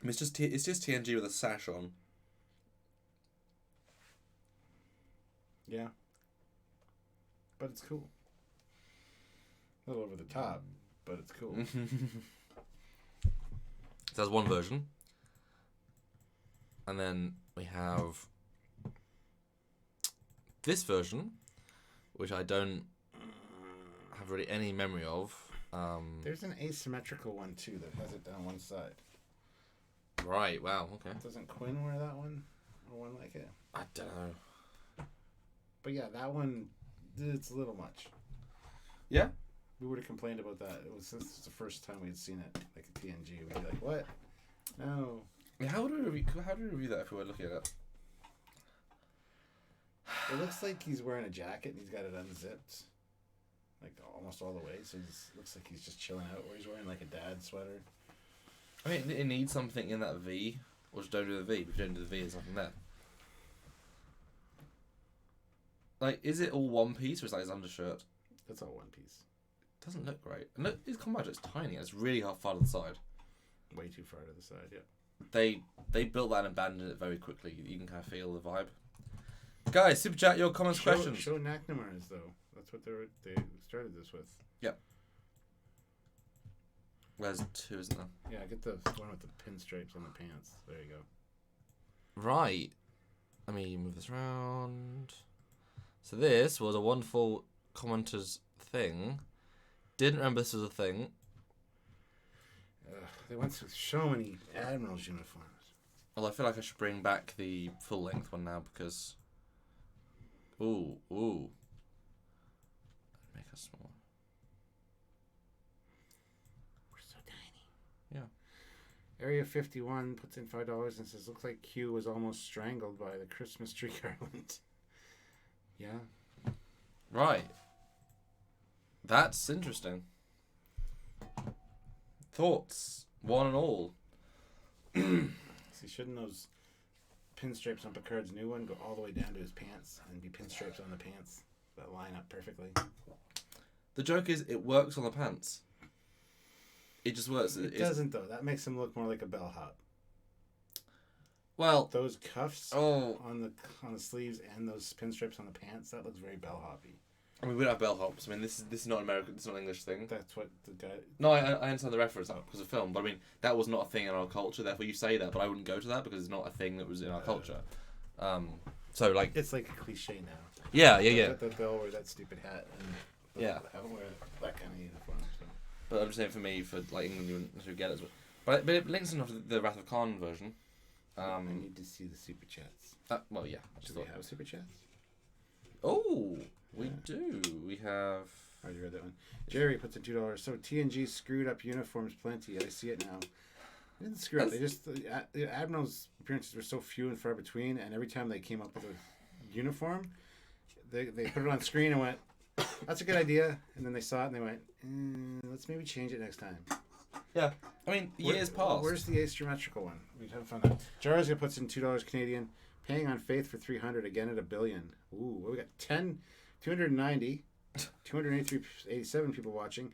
A: It's just TNG with a sash on.
B: Yeah. But it's cool. A little over the top, but it's cool.
A: So that's one version. And then we have this version, which I don't have really any memory of.
B: There's an asymmetrical one too that has it down one side.
A: Right, wow, okay.
B: Doesn't Quinn wear that one? Or one like it?
A: I don't know.
B: But yeah, that one, it's a little much.
A: Yeah?
B: We would have complained about that. This is the first time we had seen it, like a TNG. We'd be like, what? No.
A: Yeah, how would we review that if we were looking at it?
B: It looks like he's wearing a jacket and he's got it unzipped. Like almost all the way. So it looks like he's just chilling out, or he's wearing like a dad sweater.
A: I mean, it needs something in that V, or just don't do the V. If you don't do the V, there's nothing there. Like, is it all one piece, or is it like his undershirt?
B: That's all one piece.
A: Doesn't look great. And look, his combat jet's tiny. It's really far to the side.
B: Way too far to the side, yeah.
A: They built that and abandoned it very quickly. You can kind of feel the vibe. Guys, super chat your comments, questions.
B: Show McNamara's though. That's what they started this with.
A: Yep. There's two, isn't there?
B: Yeah, get the one with the pinstripes on the pants. There you go.
A: Right. Let me move this around. So this was a wonderful commenter's thing. Didn't remember this was a thing.
B: They went through so many Admirals uniforms.
A: Well, I feel like I should bring back the full-length one now because... Ooh. Make us small.
B: We're so tiny.
A: Yeah.
B: Area 51 puts in $5 and says, looks like Q was almost strangled by the Christmas tree garland. Yeah.
A: Right. That's interesting. Thoughts, one and all.
B: See, shouldn't those pinstripes on Picard's new one go all the way down to his pants and be pinstripes on the pants that line up perfectly?
A: The joke is, it works on the pants. It just works.
B: It doesn't, though. That makes him look more like a bellhop.
A: Well,
B: Those cuffs on the sleeves and those pinstripes on the pants, that looks very bellhoppy.
A: I mean, we don't have bellhops. I mean, this is not American. It's not an English thing.
B: That's what the guy...
A: No, I understand the reference because of film, but I mean, that was not a thing in our culture. Therefore, you say that, but I wouldn't go to that because it's not a thing that was in our culture. So, like...
B: It's like a cliche now.
A: Yeah.
B: They'll wear that stupid hat and they'll wear that kind of uniform. So.
A: But I'm just saying, for me, for like England, you wouldn't necessarily get it as well. But it links enough to the Wrath of Khan version.
B: I need to see the super chats.
A: Well, yeah.
B: Do we have super chats?
A: Oh, we do. We have...
B: I already read that one. Jerry puts in $2. So TNG screwed up uniforms plenty. I see it now. They didn't screw up. They just... The Admirals' appearances were so few and far between, and every time they came up with a uniform, they put it on screen and went, that's a good idea. And then they saw it and they went, let's maybe change it next time.
A: Yeah. I mean, years passed.
B: Where's the asymmetrical one? We'd have fun. Jarzga puts in $2 Canadian. Paying on faith for 300 again at $1 billion. Ooh, well, we got 290, 287 people watching.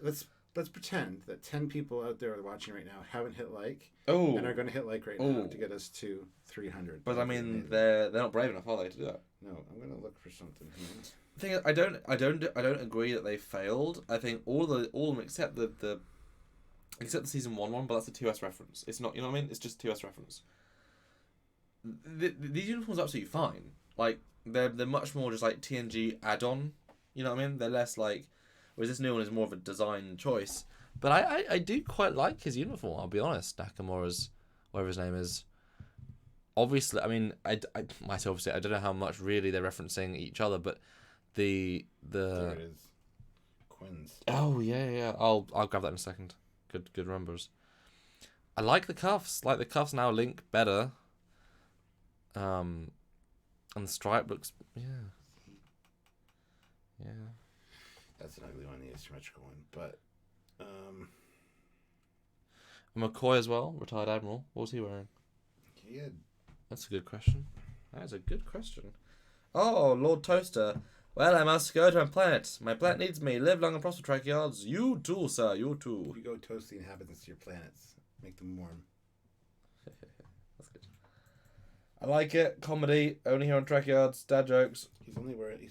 B: Let's pretend that 10 people out there watching right now haven't hit like and are going to hit like right now to get us to 300.
A: But I mean, they're not brave enough, are they, to do that?
B: No, I'm going to look for something here.
A: The thing is, I don't agree that they failed. I think all of them except the season 1 but that's a TOS reference. It's not, you know what I mean? It's just a TOS reference. These uniforms are absolutely fine. Like, they're much more just like TNG add-on. You know what I mean? They're less like... Whereas this new one is more of a design choice. But I do quite like his uniform, I'll be honest. Nakamura's, whatever his name is. Obviously, I mean, I don't know how much really they're referencing each other, but the...
B: There it is. Quinn's.
A: Oh, yeah. I'll grab that in a second. Good numbers. I like the cuffs. Like, the cuffs now link better. And the stripe looks, yeah.
B: That's an ugly one, the asymmetrical one. But,
A: McCoy as well, retired admiral. What was he wearing? That's a good question. That is a good question. Oh, Lord Toaster. Well, I must go to my planet. My planet needs me. Live long and prosper, Trackyards. You too, sir. You too.
B: You go toast the inhabitants of your planets. Make them warm.
A: That's good. I like it. Comedy. Only here on Trackyards. Dad jokes.
B: He's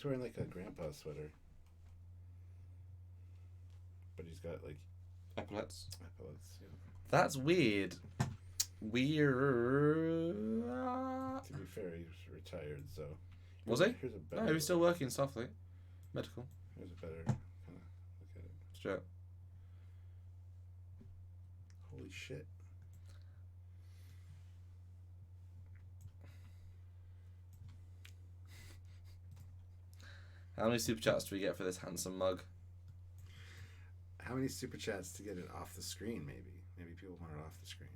B: wearing like a grandpa sweater. But he's got like...
A: Epaulets.
B: Yeah.
A: That's weird. Weird.
B: To be fair, he was retired, so...
A: Was he?
B: Here's a better
A: No, he was still working stuff, like medical.
B: Here's a better kind of look at it.
A: Straight.
B: Holy shit.
A: How many super chats do we get for this handsome mug?
B: How many super chats to get it off the screen, maybe? Maybe people want it off the screen.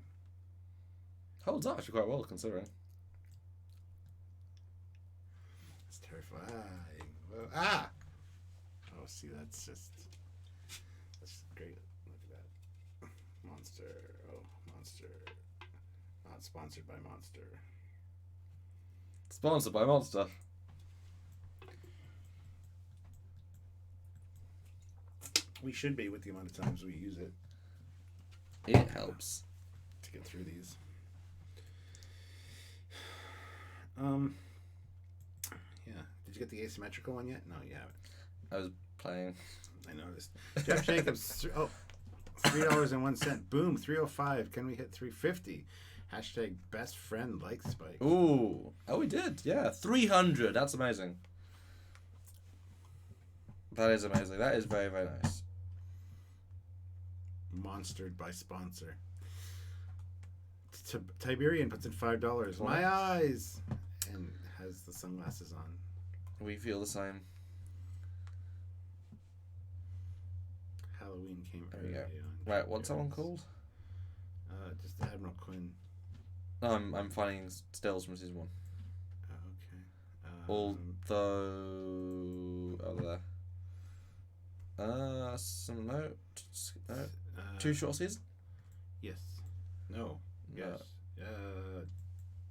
A: Holds up actually quite well, considering.
B: That's terrifying. Whoa. Oh, see, that's great. Look at that. Monster. Oh, Monster. Not sponsored by Monster.
A: Sponsored by Monster.
B: We should be with the amount of times we use it.
A: It helps
B: to get through these. Yeah. Did you get the asymmetrical one yet? No, you haven't.
A: I was playing.
B: I noticed. Jeff Jacobs. $3.01. Boom. 305. Can we hit 350? Hashtag best friend likes Spike.
A: Ooh. Oh, we did. Yeah. 300. That's amazing. That is amazing. That is very, very nice.
B: Monstered by sponsor. Tiberian puts in $5.
A: What?
B: My eyes! And has the sunglasses on.
A: We feel the same.
B: Halloween came
A: There we
B: early
A: go.
B: on.
A: Right, what's that one called?
B: Just Admiral Quinn.
A: No, I'm finding stills from season 1.
B: Oh, okay.
A: Although... Oh, there. Some... No. No. 2 short seasons?
B: Yes. No. Yes.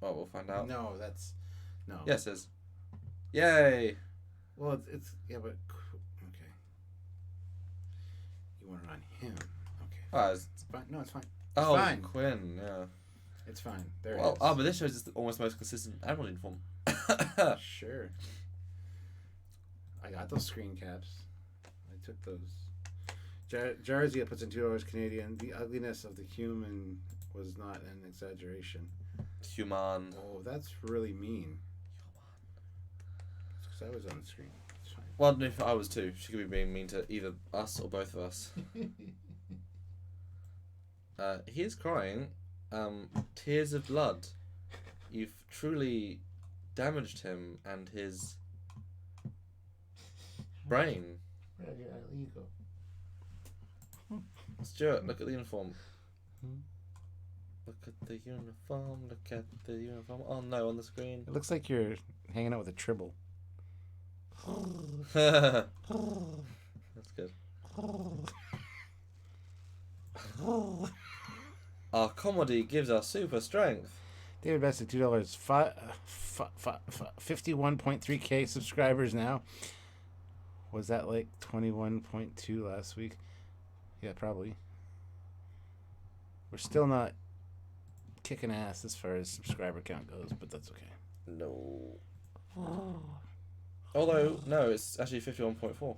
A: Well, we'll find out.
B: No, that's... No.
A: Yes, it is. Yay!
B: Well, it's... Yeah, but... Okay. You want it on him. Okay.
A: Oh, it's
B: fine. No, it's fine.
A: oh,
B: fine.
A: Quinn, yeah.
B: It's fine. There
A: Well,
B: it is.
A: oh, but this shows it's almost the most consistent Admiral uniform.
B: Sure. I got those screen caps. I took those. Jarzia puts in $2 Canadian. The ugliness of the human was not an exaggeration.
A: Human.
B: Oh, that's really mean. Because I was on the screen. It's fine.
A: Well, if I was too, she could be being mean to either us or both of us. He is crying. Tears of blood. You've truly damaged him and his brain.
B: Ego.
A: Stuart, look at the uniform. Look at the uniform. Look at the uniform. Oh no, on the screen.
B: It looks like you're hanging out with a tribble.
A: That's good. Our comedy gives us super strength.
B: David Best at $2. 51.3k subscribers now. Was that like 21.2 last week? Yeah, probably. We're still not kicking ass as far as subscriber count goes, but that's okay.
A: No. Although, no, it's actually 51.4.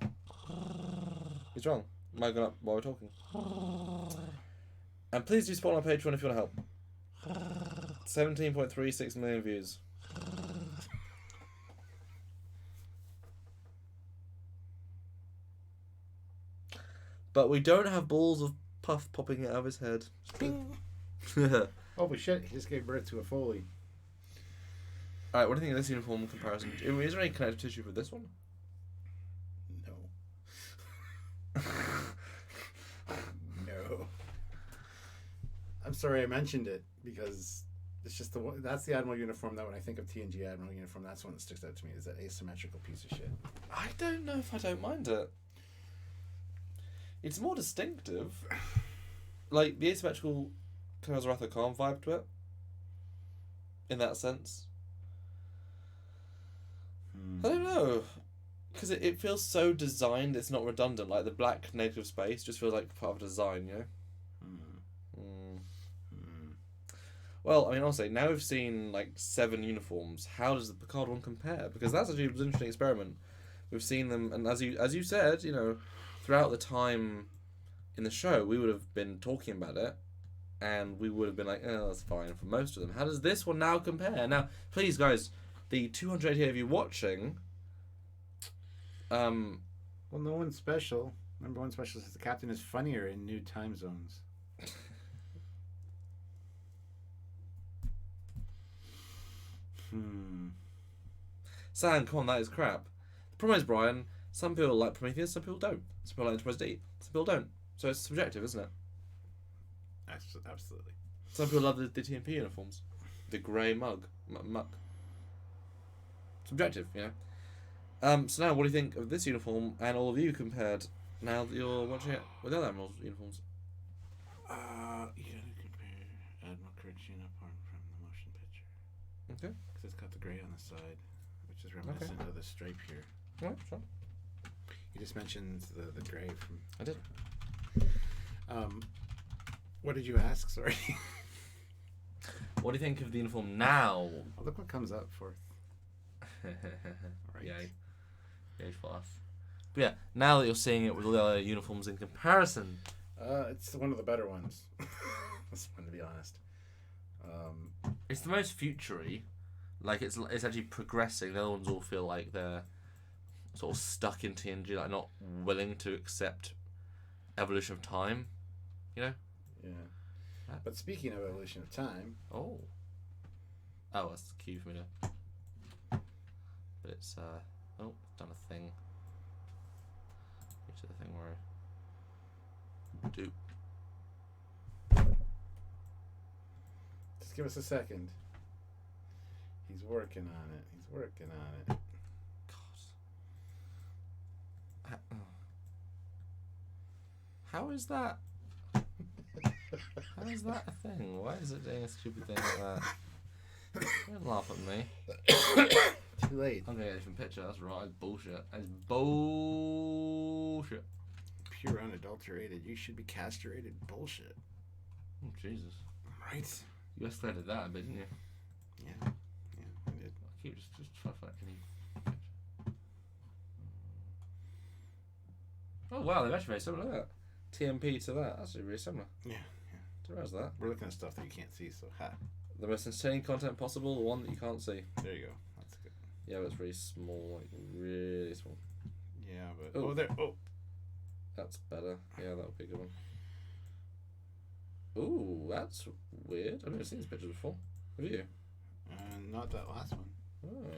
A: He's wrong. Am I going up while we're talking? And please do support on our Patreon if you want to help. 17.36 million views. But we don't have balls of puff popping out of his head.
B: Oh, but shit, he just gave birth to a Foley.
A: Alright, what do you think of this uniform comparison? Is there any connective tissue for this one?
B: No. No. I'm sorry I mentioned it because it's just that's the Admiral uniform that when I think of TNG Admiral uniform, that's one that sticks out to me is that asymmetrical piece of shit.
A: I don't know if I don't mind it. It's more distinctive. Like, the asymmetrical kind of has a Wrath of Khan vibe to it. In that sense. I don't know. Because it feels so designed, it's not redundant. Like, the black negative space just feels like part of a design, you know? Well, I mean, honestly, now we've seen, like, 7 uniforms. How does the Picard one compare? Because that's actually an interesting experiment. We've seen them, and as you said, you know, throughout the time in the show, we would have been talking about it, and we would have been like, oh, that's fine for most of them. How does this one now compare? Now, please, guys, the 280 of you watching...
B: Well, no one's special. Number one special says the captain is funnier in new time zones.
A: Sam, come on, that is crap. The problem is, Brian, some people like Prometheus, some people don't. Some people like Enterprise D, some people don't. So it's subjective, isn't it?
B: Absolutely.
A: Some people love the TMP uniforms. The grey muck. Subjective, you know. So now, what do you think of this uniform and all of you compared now that you're watching it with the other Admirals uniforms?
B: You gotta compare Admiral Kurt's uniform from the motion picture.
A: Okay.
B: Because it's got the grey on the side, which is reminiscent of the stripe here.
A: Alright, sure.
B: You just mentioned the grey from...
A: I did.
B: What did you ask? Sorry.
A: What do you think of the uniform now?
B: Oh, look what comes up for.
A: Right. Yay for us. But yeah, now that you're seeing it with all the other uniforms in comparison...
B: It's one of the better ones. That's fun, to be honest.
A: It's the most futury. Like, it's actually progressing. The other ones all feel like they're sort of stuck in TNG, like not willing to accept evolution of time, you know?
B: Yeah. But speaking of evolution of time...
A: Oh, that's the cue for me to... But it's, done a thing. Get to the thing where I do.
B: Just give us a second. He's working on it.
A: God. How is that? How is that a thing? Why is it doing a stupid thing like that? Don't laugh at me.
B: Too late.
A: I'm gonna get a different picture. That's right. It's bullshit. It's bullshit.
B: Pure unadulterated. You should be castrated. Bullshit.
A: Oh, Jesus.
B: Right.
A: You escalated that a bit, didn't you?
B: Yeah. Yeah, I did.
A: I keep just try to find any. Oh wow, they've actually very similar. Look at that. TMP to that. That's really similar.
B: Yeah.
A: Where's that?
B: We're looking at stuff that you can't see, so
A: The most entertaining content possible, the one that you can't see.
B: There you go. That's good.
A: Yeah, but it's really small, like really small.
B: Yeah, but there. Oh,
A: that's better. Yeah, that would be a good one. Ooh, that's weird. I've never seen this picture before. Have you?
B: Not that last one.
A: Oh.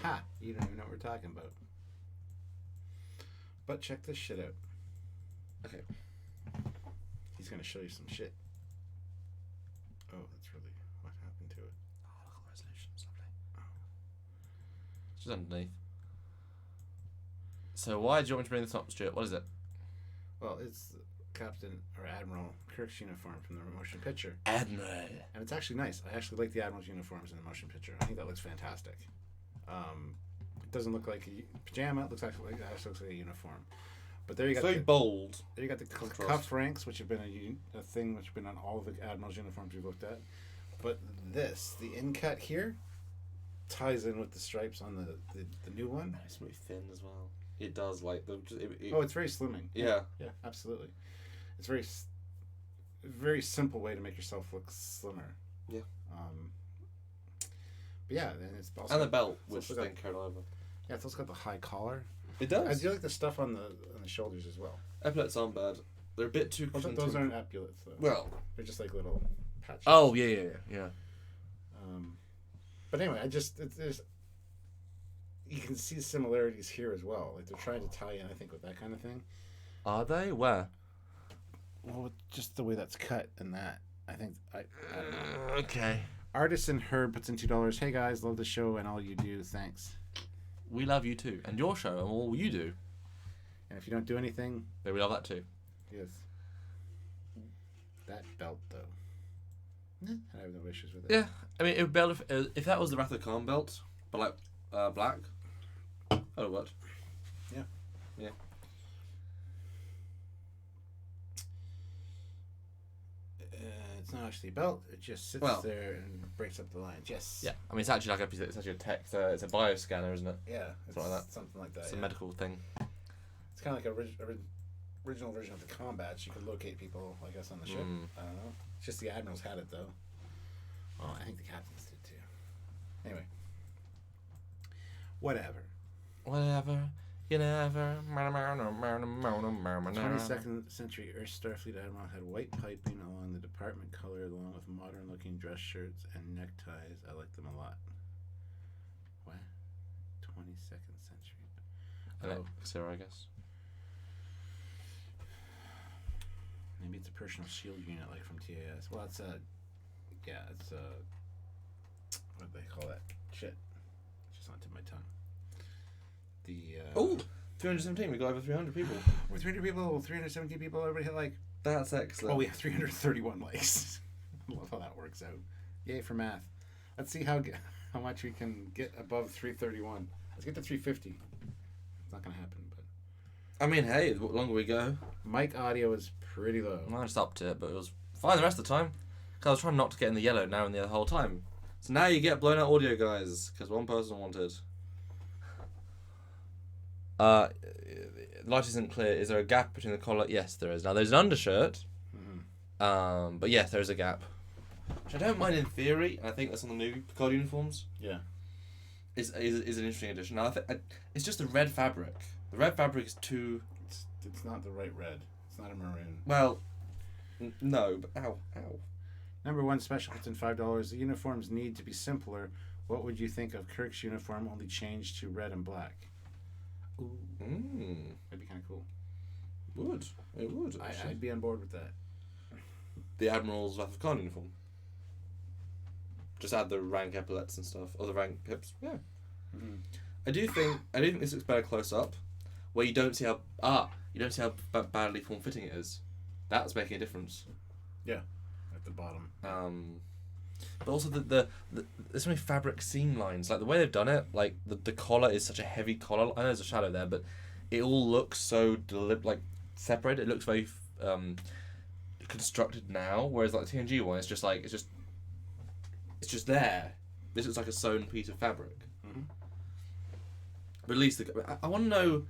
B: Ha! You don't even know what we're talking about. But check this shit out.
A: Okay.
B: He's gonna show you some shit. Oh, that's really what happened to it.
A: Oh, look at the resolution. It's lovely. Oh. It's just underneath. So why do you want me to bring this up, Stuart? What is it?
B: Well, it's Captain or Admiral Kirk's uniform from the motion picture.
A: Admiral.
B: And it's actually nice. I actually like the Admiral's uniforms in the motion picture. I think that looks fantastic. It doesn't look like a pajama. It looks actually like a uniform. But there you got
A: very bold.
B: There you got the cuff ranks, which have been a thing which have been on all of the Admiral's uniforms we've looked at. But the in cut here, ties in with the stripes on the new one.
A: It's really thin as well. It does like
B: it's very slimming.
A: Yeah.
B: Yeah, absolutely. It's very simple way to make yourself look slimmer.
A: Yeah.
B: But yeah, and it's also
A: the belt, which is then carried over.
B: Yeah, it's also got the high collar.
A: It does.
B: I do like the stuff on the shoulders as well.
A: Epaulets aren't bad. They're a bit too.
B: Those aren't epaulets though.
A: Well,
B: they're just like little patches.
A: Oh yeah.
B: But anyway, there's you can see similarities here as well. Like they're trying to tie in, I think, with that kind of thing.
A: Are they? Where?
B: Well, just the way that's cut and that. I think I don't know.
A: Okay.
B: Artisan Herb puts in $2. Hey guys, love the show and all you do. Thanks.
A: We love you too, and your show, and all you do.
B: And if you don't do anything,
A: then we love that too.
B: Yes. That belt though. I have no issues with it.
A: Yeah, I mean, it would be better if that was the Wrath of Khan belt, but like black. That would have worked.
B: Yeah.
A: Yeah.
B: It's not actually a belt. It just sits there and breaks up the lines. Yes.
A: Yeah. I mean, it's actually like it's actually a tech. It's a bioscanner, isn't it?
B: Yeah.
A: Something like that.
B: Something like that.
A: It's a medical thing.
B: It's kind of like a original version of the combats. You could locate people, I guess, on the ship. I don't know. It's just the admirals had it though. Well, I think the captains did too. Anyway. Whatever.
A: You never.
B: 22nd century Earth Starfleet Admiral had white piping along the department color, along with modern-looking dress shirts and neckties. I like them a lot. What? 22nd century.
A: Sarah, I guess.
B: Maybe it's a personal shield unit, like from TAS. Well, it's what do they call that? Shit. It's just on the tip of my tongue.
A: 317. We got over 300 people.
B: We're 300 people. 317 people. Everybody hit like.
A: That's excellent.
B: Oh, we have 331 likes. I love how that works out. Yay for math. Let's see how much we can get above 331. Let's get to 350. It's not gonna happen, but.
A: I mean, hey, the longer we go.
B: Mic audio is pretty low.
A: I just upped it, but it was fine the rest of the time. Because I was trying not to get in the yellow now and the whole time. So now you get blown out audio, guys, because one person wanted. Light isn't clear. Is there a gap between the collar? Yes, there is. Now there's an undershirt. Mm-hmm. But yes, there is a gap. which I don't mind in theory, and I think that's on the new Picard uniforms.
B: Yeah.
A: Is an interesting addition. Now, it's just the red fabric. The red fabric is too...
B: It's not the right red. It's not a maroon.
A: Well, no, but ow.
B: Number 1 special puts in $5. The uniforms need to be simpler. What would you think of Kirk's uniform only changed to red and black? Ooh. That'd be kind of cool.
A: It would.
B: I'd be on board with that.
A: The Admirals Wrath of Khan uniform. Just add the rank epaulets and stuff, or the rank pips. Yeah.
B: Mm-hmm.
A: I do think this looks better close up, where you don't see how badly form fitting it is. That's making a difference.
B: Yeah, at the bottom.
A: But also the there's so many fabric seam lines. Like the way they've done it, like the collar is such a heavy collar. I know there's a shadow there, but it all looks so separated. It looks very constructed now. Whereas like the TNG one, it's just there. This looks like a sewn piece of fabric.
B: Mm-hmm.
A: But at least I want to know.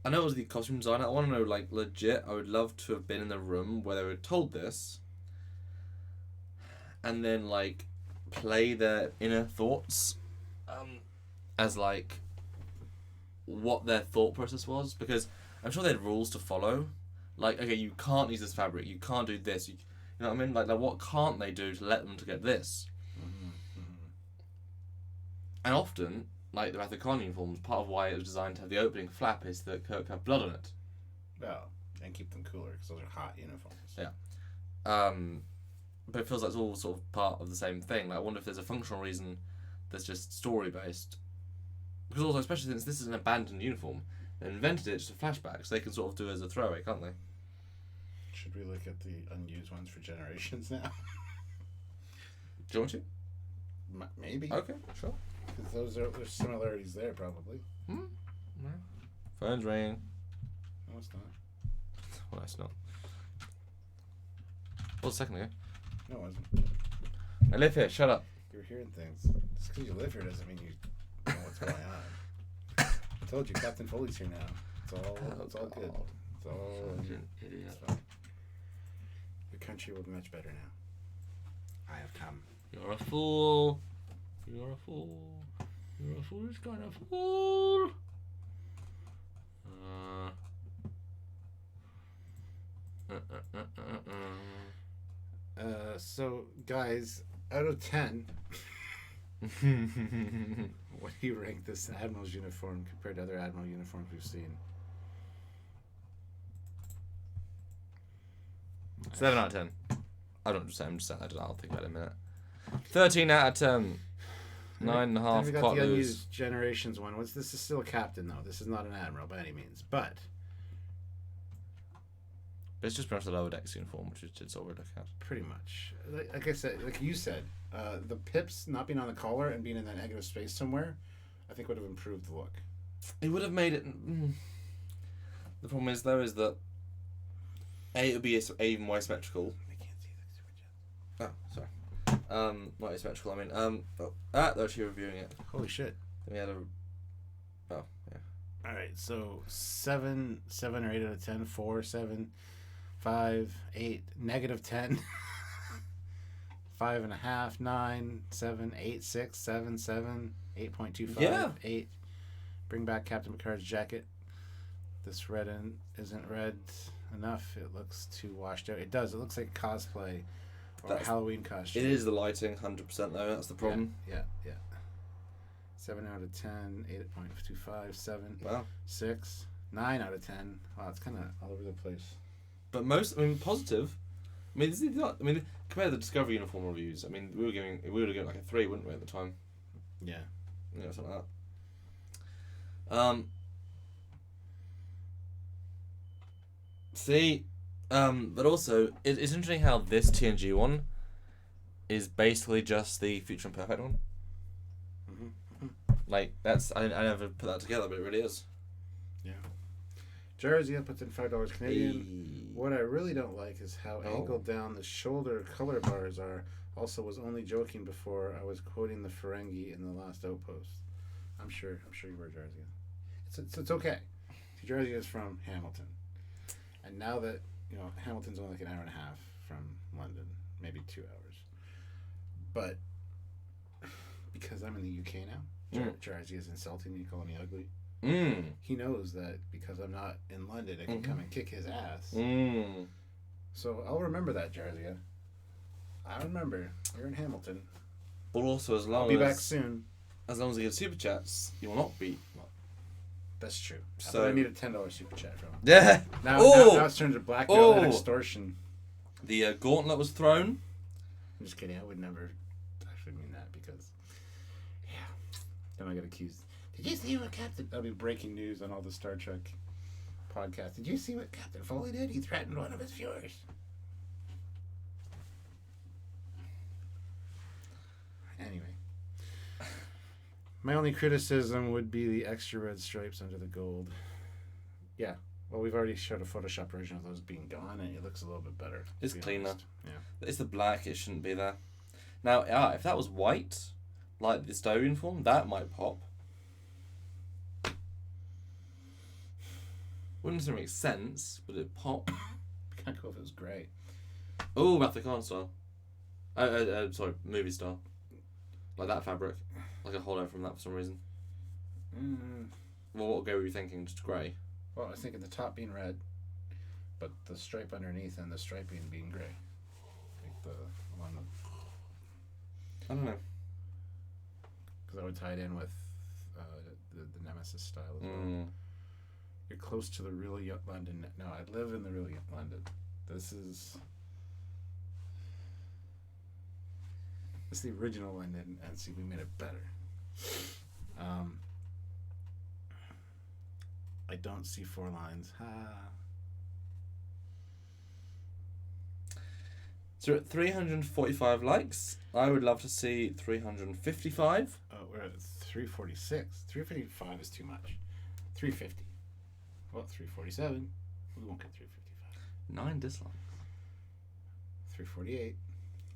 A: I know it was the costume designer. I want to know, like, legit. I would love to have been in the room where they were told this, and then like play their inner thoughts, as like what their thought process was, because I'm sure they had rules to follow. Like, okay, you can't use this fabric. You can't do this. You know what I mean? Like what can't they do to let them to get this?
B: Mm-hmm. Mm-hmm.
A: And often, like the Wrath of Khan uniforms, part of why it was designed to have the opening flap is that Kirk have blood on it.
B: Well, and keep them cooler because those are hot uniforms.
A: Yeah. But it feels like it's all sort of part of the same thing. Like, I wonder if there's a functional reason that's just story based. Because also, especially since this is an abandoned uniform, they invented it just a flashback, so they can sort of do it as a throwaway, can't they?
B: Should we look at the unused ones for Generations now?
A: Do you want to?
B: Maybe.
A: Okay, sure.
B: Because there's similarities there, probably.
A: No. Phone's ringing.
B: No, it's not.
A: Well, it's not. Well, a second ago.
B: No, it wasn't.
A: I live here, shut up.
B: You're hearing things. Just because you live here doesn't mean you know what's going on. I told you, Captain Foley's here now. It's all good. It's all
A: idiot.
B: It's fine. The country will be much better now. I have come.
A: You're a fool. You're a fool. You're a foolish kind of fool.
B: So, guys, out of 10, what do you rank this Admiral's uniform compared to other Admiral uniforms we've seen?
A: 7 out of 10. I don't just say. I'm just saying. I'll think about it in a minute. 13 out of 10. 9.5.
B: We got the unused Generations one. This is still a captain though. This is not an admiral by any means, but
A: it's just pretty much the lower decks uniform, which is all we look at.
B: Pretty much, like I said, like you said, the pips not being on the collar and being in that negative space somewhere, I think would have improved the look.
A: It would have made it. The problem is though is that it would be even more symmetrical.
B: I can't see the super chat.
A: Oh, sorry. Not asymmetrical. I mean, they're actually reviewing it.
B: Holy shit!
A: We had a. Oh yeah.
B: All right, so 7 or 8 out of 10, 4, 7, 5, 8, -10, 5.5, 9, 7, 8, 6, 7, 7, 8.25,
A: Yeah.
B: 8. Bring back Captain Picard's jacket. This red isn't red enough. It looks too washed out. It does. It looks like cosplay or a Halloween costume.
A: It is the lighting, 100% though. That's the problem.
B: Yeah. 7 out of 10, 8.25, 7,
A: Wow.
B: 6, 9 out of 10. Wow, it's kind of all over the place.
A: But positive. I mean, this is not. I mean, compared to the Discovery uniform reviews, I mean, we would have given like a 3, wouldn't we, at the time?
B: Yeah.
A: Something like that. But also, it's interesting how this TNG one is basically just the Future and Perfect one.
B: Mm-hmm.
A: Like, that's... I never put that together, but it really is.
B: Yeah. Jersey puts in $5 Canadian. What I really don't like is how angled down the shoulder color bars are. Also, was only joking before. I was quoting the Ferengi in the last outpost. I'm sure you were Jersey. It's okay. Jersey is from Hamilton. And now that, Hamilton's only like an hour and a half from London, maybe 2 hours. But because I'm in the UK now, Jersey is insulting me, calling me ugly. He knows that because I'm not in London, I can come and kick his ass. So I'll remember that, Jersey. I remember. You're in Hamilton.
A: But also,
B: I'll be back soon.
A: As long as you give super chats, you will not be.
B: That's true.
A: So
B: I need a $10 super chat from him.
A: Yeah.
B: Now it's turned to blackmail and extortion.
A: The gauntlet was thrown.
B: I'm just kidding. I would never actually mean that because, then I get accused. Did you see what Captain? That'll be breaking news on all the Star Trek podcasts. Did you see what Captain Foley did? He threatened one of his viewers. Anyway. My only criticism would be the extra red stripes under the gold. Yeah. Well, we've already showed a Photoshop version of those being gone, and it looks a little bit better.
A: It's cleaner.
B: Honest. Yeah.
A: It's the black. It shouldn't be there. Now, if that was white, like the Stowe uniform, that might pop. Wouldn't necessarily make sense, but it'd pop.
B: Kind of cool if it was grey.
A: Oh, Matthew Khan style. Sorry, movie style. Like that fabric. Like a holdout from that for some reason. Well, what go were you thinking? Just grey?
B: Well, I was thinking the top being red, but the stripe underneath and the striping being grey. Like the one.
A: I don't know.
B: Because that would tie it in with the Nemesis style as well. You're close to the real London. No, I live in the real London. This is the original London, and see, we made it better. I don't see 4 lines.
A: So at 345 likes, I would love to see 355.
B: Oh, we're at 346. 355 is too much. 350. Well, 347. We won't get 355.
A: 9 dislikes.
B: 348.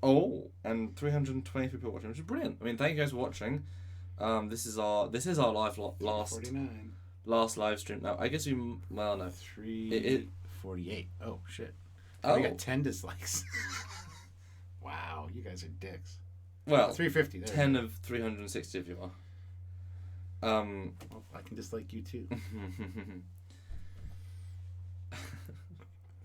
A: Oh, and 320 people watching, which is brilliant. I mean, thank you guys for watching. This is our last live stream. Now, I guess no.
B: 348. Oh shit. We got 10 dislikes. Wow, you guys are dicks.
A: Well,
B: 350.
A: 10 of 360 if you are.
B: Well, I can dislike you too.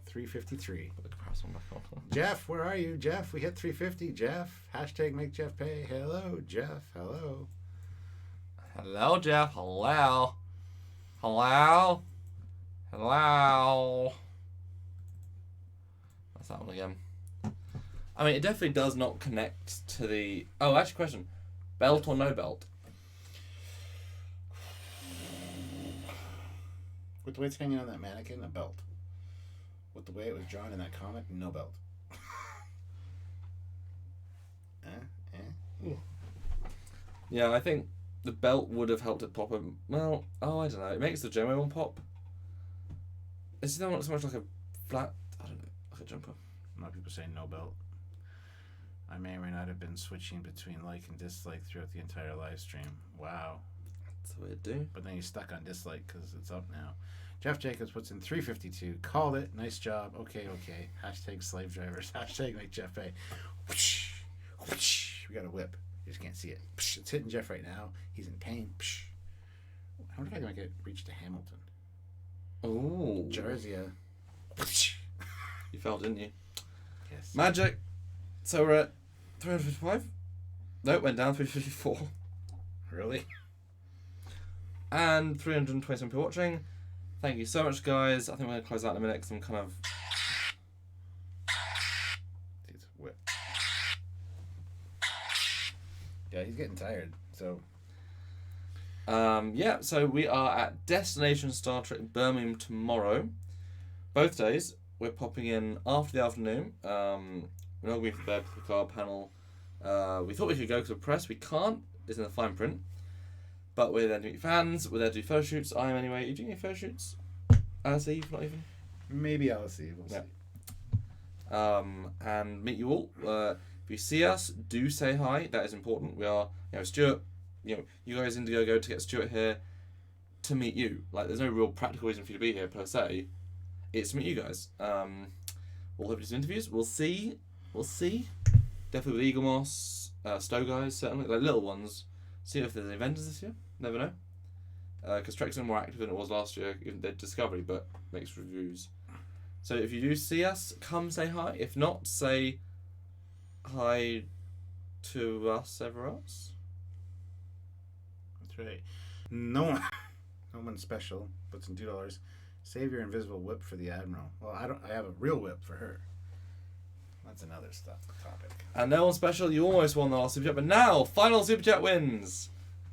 B: 353.
A: Put the cross one back on.
B: Jeff, where are you? Jeff, we hit 350. Jeff, hashtag make Jeff pay. Hello, Jeff. Hello.
A: Hello, Jeff. Hello. Hello. Hello. That's that one again. I mean, it definitely does not connect to the... Oh, actually, question. Belt or no belt?
B: With the way it's hanging on that mannequin, a belt. With the way it was drawn in that comic, no belt.
A: Yeah, I think the belt would have helped it pop. Well, I don't know. It makes the Jomo one pop. It's not so much like a flat, I don't know, like a jumper.
B: A lot of people say no belt. I may or may not have been switching between like and dislike throughout the entire live stream. Wow.
A: That's the way to do.
B: But then you're stuck on dislike because it's up now. Jeff Jacobs puts in 352. Called it. Nice job. Okay. Hashtag slave drivers. Hashtag make Jeff pay. Whoosh, whoosh. We got a whip. You just can't see it. It's hitting Jeff right now. He's in pain. I wonder if I can make it reach to Hamilton.
A: Oh.
B: Jersey.
A: You fell, didn't you?
B: Yes.
A: Magic. So we're at 355. No, it went down 354.
B: Really?
A: And 327 people watching. Thank you so much, guys. I think we're going to close out in a minute because I'm kind of...
B: It's a whip. Yeah, he's getting tired, so...
A: Yeah, so we are at Destination Star Trek Birmingham tomorrow. Both days, we're popping in after the afternoon. We're not going for the Picard panel. We thought we could go to the press. We can't. It's in the fine print. But we're there to meet fans. We're there to do photo shoots. I am anyway. Are you doing any photo shoots? Steve, not even?
B: Maybe I'll see. We'll see.
A: And meet you all. If you see us, do say hi. That is important. We are, Stuart, you guys Indiegogo to get Stuart here to meet you. Like, there's no real practical reason for you to be here per se. It's to meet you guys. We'll hope to do some interviews. We'll see. Definitely with Eagle Moss. Stowe guys, certainly. Like little ones. See if there's any vendors this year. Never know. Because Trek's more active than it was last year, even their Discovery, but makes reviews. So if you do see us, come say hi. If not, say hi to us, ever else.
B: That's right. No one special puts in $2. Save your invisible whip for the Admiral. Well, I have a real whip for her. That's another topic.
A: And no one special, you almost won the last Super Chat, but now, final Super Chat wins.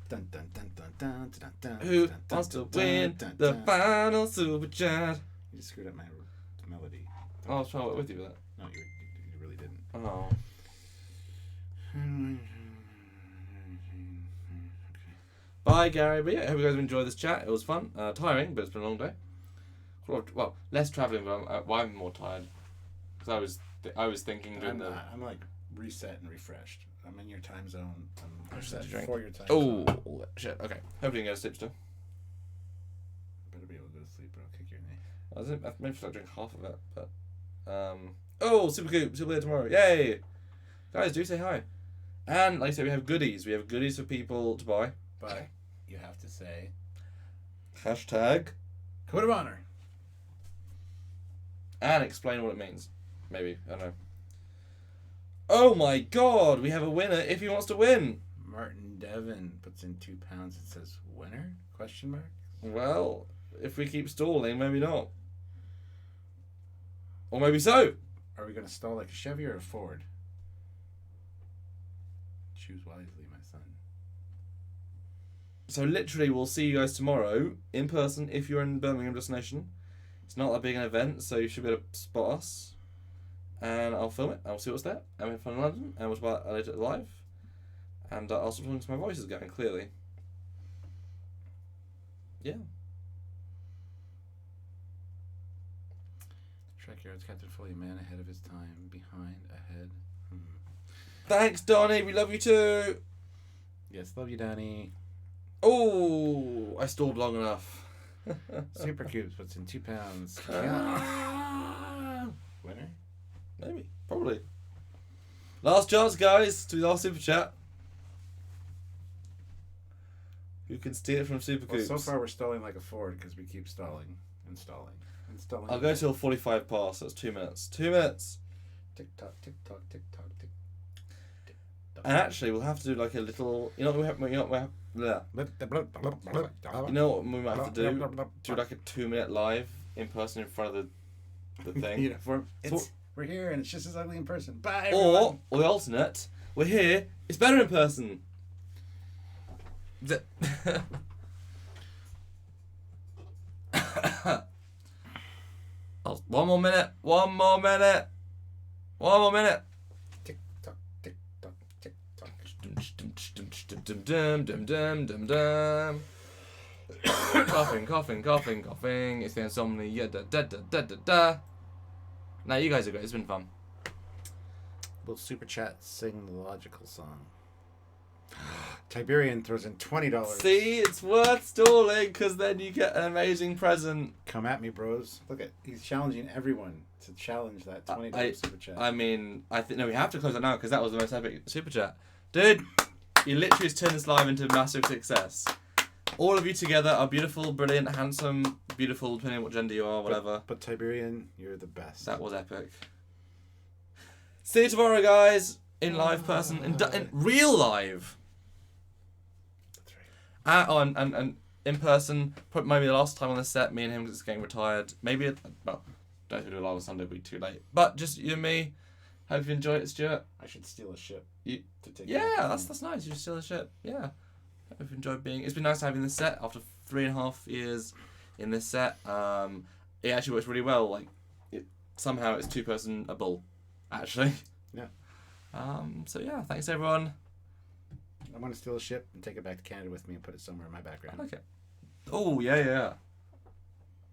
B: Dun, dun, dun, dun, dun, dun, dun,
A: Who
B: dun,
A: wants
B: dun,
A: to
B: dun,
A: win
B: dun,
A: the
B: dun.
A: final Super Chat?
B: You just screwed up my melody.
A: Oh, I was trying to work with you with that.
B: No, you really didn't.
A: Oh. Bye, Gary. But yeah, I hope you guys enjoyed this chat. It was fun. Tiring, but it's been a long day. Well, less travelling, but I'm more tired. Because I was thinking during
B: I'm like reset and refreshed. I'm in your time zone. I'm
A: set
B: set for your time zone.
A: Oh, shit. Okay. Hopefully you can go to sleep still.
B: Better be able to go to sleep or I'll kick your knee.
A: I maybe I'll drink half of it, but... Oh, Super Coop. Super Later tomorrow. Yay! Guys, do say hi. And, like I said, we have goodies. We have goodies for people to buy.
B: But you have to say...
A: Hashtag...
B: Code of Honor.
A: And explain what it means. Maybe. I don't know. Oh my god! We have a winner if he wants to win!
B: Martin Devon puts in £2. It says winner? Question mark?
A: Well, if we keep stalling, maybe not. Or maybe so.
B: Are we going to stall like a Chevy or a Ford? Choose wisely, my son.
A: So literally, we'll see you guys tomorrow in person if you're in Birmingham destination. It's not that big an event, so you should be able to spot us. And I'll film it. I'll see what's there. And we're fun in London. And we'll talk about it later live. And I'll stop talking because my voice is going, clearly. Yeah.
B: Trek Yards, Captain Foley, man ahead of his time, behind, ahead.
A: Thanks, Donnie. We love you too.
B: Yes, love you, Donnie.
A: Oh, I stalled long enough.
B: Super Cubes puts in £2. Winner?
A: Maybe. Probably. Last chance, guys, to the last Super Chat. Who can steal it from Super Coops?
B: So far we're stalling like a Ford because we keep stalling and stalling and stalling.
A: I'll go till 45 past. That's 2 minutes. 2 minutes.
B: Tick tock, tick tock, tick tock, tick.
A: And actually, we'll have to do like a little. You know what we have? You know what we might have to do? Do like a 2-minute live in person in front of the thing.
B: Uniform. We're here and it's just as ugly in person. Bye. Everyone.
A: Or the alternate. We're here. It's better in person. One more minute. One more minute. One more minute.
B: Tick tock, tick tock, tick tock.
A: Coughing, coughing, coughing, coughing. It's the insomnia. Da da da da da da. Now you guys are great. It's been fun.
B: Will Super Chat sing the logical song? Tiberian throws in $20.
A: See, it's worth stalling because then you get an amazing present.
B: Come at me, bros. Look at he's challenging everyone to challenge that $20 Super Chat.
A: I mean, no, we have to close it now because that was the most epic Super Chat. Dude, you literally just turned this live into a massive success. All of you together are beautiful, brilliant, handsome, beautiful, depending on what gender you are, whatever.
B: But Tiberian, you're the best.
A: That was epic. See you tomorrow, guys. In live person. In real live.
B: That's right.
A: And in person, maybe the last time on the set, me and him is getting retired. Maybe, well, don't have to do a live on Sunday, it'll be too late. But just you and me. Hope you enjoy it, Stuart.
B: I should steal a ship.
A: To take that's nice. You should steal a ship. Yeah. Hope you enjoyed being. It's been nice having this set after 3.5 years in this set. It actually works really well. Like, somehow it's 2-person a bull, actually.
B: Yeah.
A: So yeah, thanks everyone.
B: I want to steal a ship and take it back to Canada with me and put it somewhere in my background.
A: I like it. Oh yeah.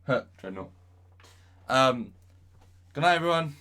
A: Dreadnought. Good night, everyone.